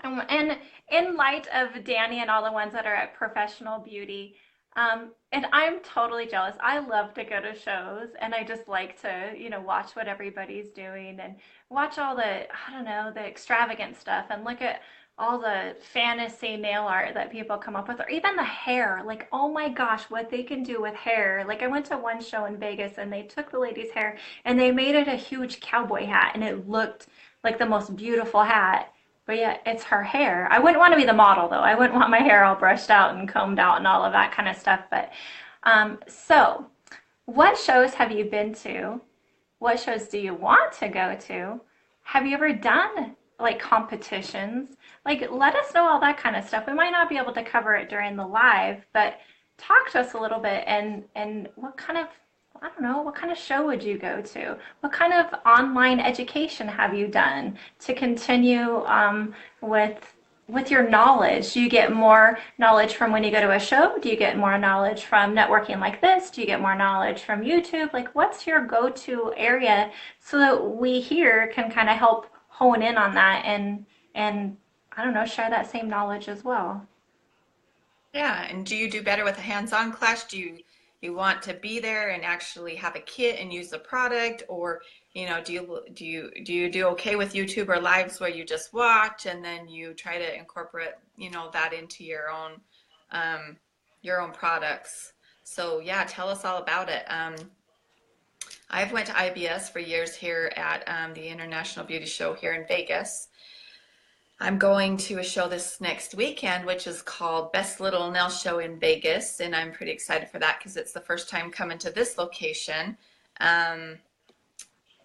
Speaker 1: And in light of Danny and all the ones that are at Professional Beauty, and I'm totally jealous. I love to go to shows and I just like to, watch what everybody's doing and watch all the, I don't know, the extravagant stuff and look at all the fantasy nail art that people come up with, or even the hair. Like, oh my gosh, what they can do with hair. Like, I went to one show in Vegas and they took the lady's hair and they made it a huge cowboy hat and it looked like the most beautiful hat. But yeah, it's her hair. I wouldn't want to be the model though. I wouldn't want my hair all brushed out and combed out and all of that kind of stuff. But so what shows have you been to? What shows do you want to go to? Have you ever done like competitions? Like, let us know all that kind of stuff. We might not be able to cover it during the live, but talk to us a little bit and what kind of, I don't know, what kind of show would you go to? What kind of online education have you done to continue with your knowledge? Do you get more knowledge from when you go to a show? Do you get more knowledge from networking like this? Do you get more knowledge from YouTube? Like, what's your go-to area so that we here can kind of help hone in on that and I don't know, share that same knowledge as well.
Speaker 2: Yeah, and do you do better with a hands-on class? Do you want to be there and actually have a kit and use the product, or do you do okay with YouTube or lives where you just watch and then you try to incorporate that into your own products? So yeah, tell us all about it. I've went to IBS for years here at the International Beauty Show here in Vegas. I'm going to a show this next weekend, which is called Best Little Nail Show in Vegas, and I'm pretty excited for that because it's the first time coming to this location. Um,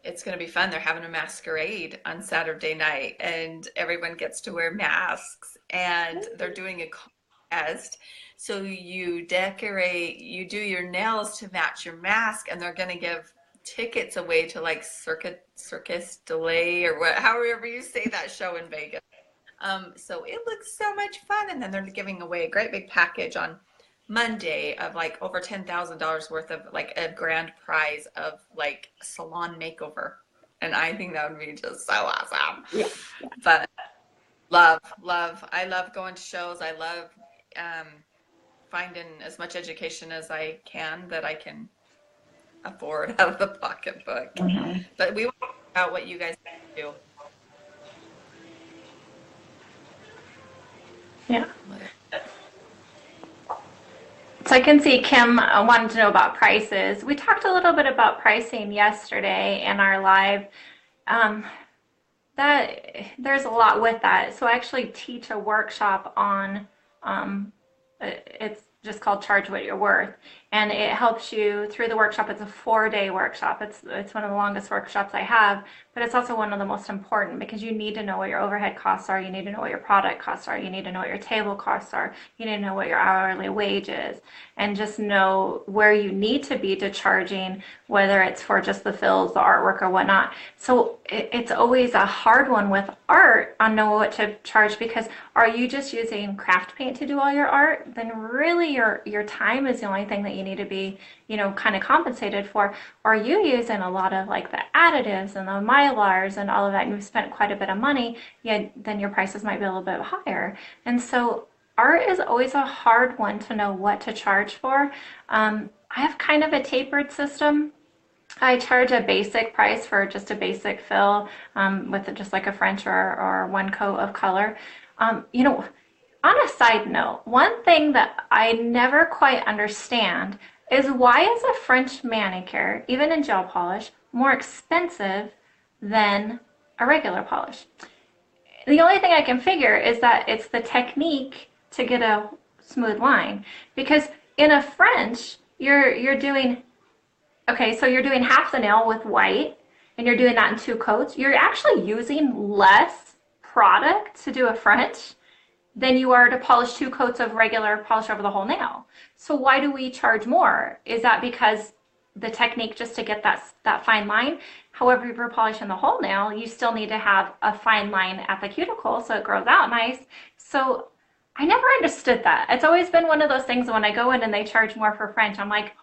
Speaker 2: it's going to be fun. They're having a masquerade on Saturday night, and everyone gets to wear masks, and they're doing a contest. So you decorate, you do your nails to match your mask, and they're going to give tickets away to like Circus Delay or what, however you say that show in Vegas. So it looks so much fun. And then they're giving away a great big package on Monday of like over $10,000 worth of like a grand prize of like salon makeover. And I think that would be just so awesome.
Speaker 1: Yeah.
Speaker 2: But I love going to shows. I love um, finding as much education as I can that I can afford out of the pocketbook.
Speaker 1: Mhm.
Speaker 2: But we will talk about what you guys do.
Speaker 1: Yeah. So I can see Kim wanted to know about prices. We talked a little bit about pricing yesterday in our live. Um, that there's a lot with that. So I actually teach a workshop on it's just called Charge What You're Worth, and it helps you through the workshop. It's a 4-day workshop. It's one of the longest workshops I have, but it's also one of the most important because you need to know what your overhead costs are. You need to know what your product costs are. You need to know what your table costs are. You need to know what your hourly wage is, and just know where you need to be to charging, whether it's for just the fills, the artwork, or whatnot. So it's always a hard one with art on know what to charge, because are you just using craft paint to do all your art? Then really your time is the only thing that you need to be, kind of compensated for. Or are you using a lot of like the additives and the mylars and all of that, and you've spent quite a bit of money, yeah, then your prices might be a little bit higher. And so art is always a hard one to know what to charge for. I have kind of a tapered system. I charge a basic price for just a basic fill, with just like a French or one coat of color. On a side note, one thing that I never quite understand is why is a French manicure, even in gel polish, more expensive than a regular polish? The only thing I can figure is that it's the technique to get a smooth line. Because in a French, you're doing, okay, so you're doing half the nail with white, and you're doing that in 2 coats. You're actually using less product to do a French than you are to polish 2 coats of regular polish over the whole nail. So why do we charge more? Is that because the technique just to get that fine line? However, if you're polishing the whole nail, you still need to have a fine line at the cuticle so it grows out nice. So I never understood that. It's always been one of those things when I go in and they charge more for French, I'm like,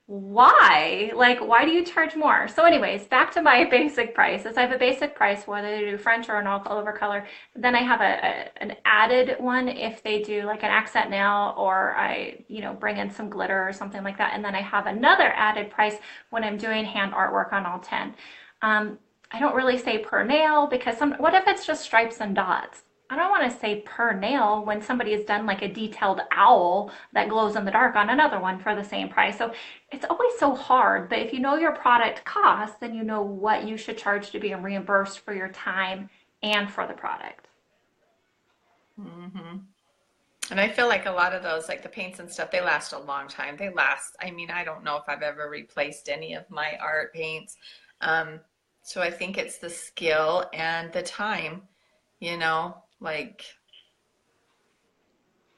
Speaker 1: why? Like, why do you charge more? So anyways, back to my basic price. Is I have a basic price, whether they do French or an all over color. Then I have an added one if they do like an accent nail, or I, bring in some glitter or something like that. And then I have another added price when I'm doing hand artwork on all 10. I don't really say per nail because what if it's just stripes and dots? I don't want to say per nail when somebody has done like a detailed owl that glows in the dark on another one for the same price. So it's always so hard. But if you know your product cost, then you know what you should charge to be reimbursed for your time and for the product.
Speaker 2: Hmm. And I feel like a lot of those, like the paints and stuff, they last a long time. They last, I mean, I don't know if I've ever replaced any of my art paints. Um, so I think it's the skill and the time, like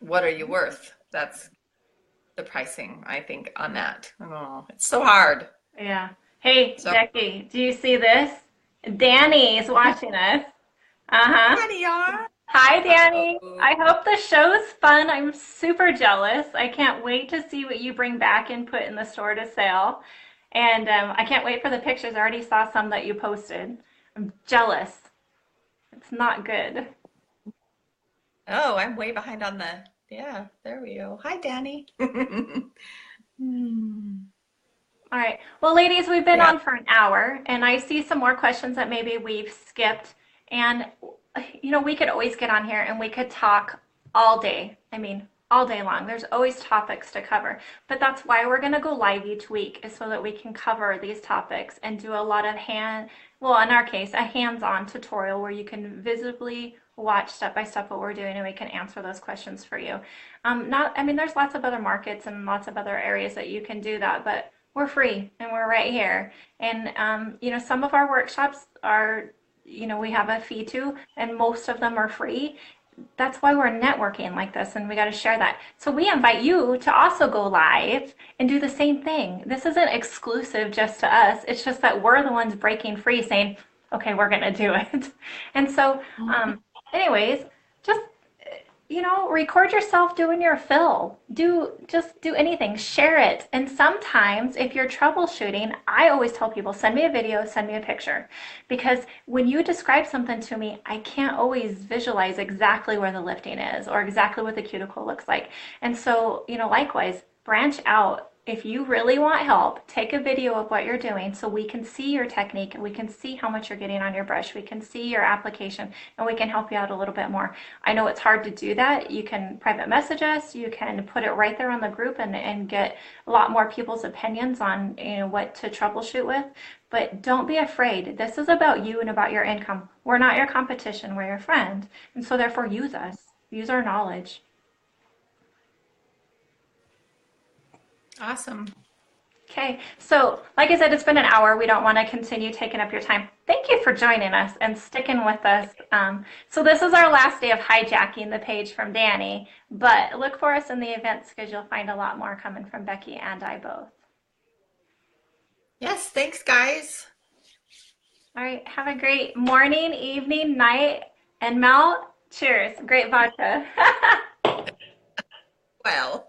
Speaker 2: what are you worth? That's the pricing, I think, on that. I don't know. It's so hard.
Speaker 1: Yeah. Hey,
Speaker 2: So,
Speaker 1: Becky, do you see this? Danny is watching us. Uh-huh.
Speaker 2: hi, y'all.
Speaker 1: Hi, Danny.
Speaker 2: Uh-oh.
Speaker 1: I hope the show's fun. I'm super jealous. I can't wait to see what you bring back and put in the store to sell. And I can't wait for the pictures. I already saw some that you posted. I'm jealous. It's not good.
Speaker 2: Oh, I'm way behind on yeah, there we go. Hi, Danny. Hmm.
Speaker 1: All right. Well, ladies, we've been
Speaker 2: Yeah.
Speaker 1: on for an hour, and I see some more questions that maybe we've skipped. And, we could always get on here and we could talk all day. I mean, all day long. There's always topics to cover. But that's why we're going to go live each week, is so that we can cover these topics and do a lot of well, in our case, a hands-on tutorial where you can visibly watch step by step what we're doing, and we can answer those questions for you. I mean, there's lots of other markets and lots of other areas that you can do that, but we're free and we're right here. And, some of our workshops are, we have a fee to, and most of them are free. That's why we're networking like this, and we got to share that. So we invite you to also go live and do the same thing. This isn't exclusive just to us. It's just that we're the ones breaking free saying, okay, we're going to do it. And so, anyways, just record yourself doing your fill. Just do anything, share it. And sometimes if you're troubleshooting, I always tell people, send me a video, send me a picture. Because when you describe something to me, I can't always visualize exactly where the lifting is or exactly what the cuticle looks like. And so, likewise, branch out. If you really want help, take a video of what you're doing so we can see your technique and we can see how much you're getting on your brush. We can see your application and we can help you out a little bit more. I know it's hard to do that. You can private message us. You can put it right there on the group and get a lot more people's opinions on what to troubleshoot with. But don't be afraid. This is about you and about your income. We're not your competition. We're your friend. And so therefore use us. Use our knowledge.
Speaker 2: Awesome.
Speaker 1: Okay, so like I said, it's been an hour. We don't want to continue taking up your time. Thank you for joining us and sticking with us. So this is our last day of hijacking the page from Danny, but look for us in the events because you'll find a lot more coming from Becky and I both.
Speaker 2: Yes, thanks, guys.
Speaker 1: All right, have a great morning, evening, night, and Mel, cheers. Great vodka.
Speaker 2: Well,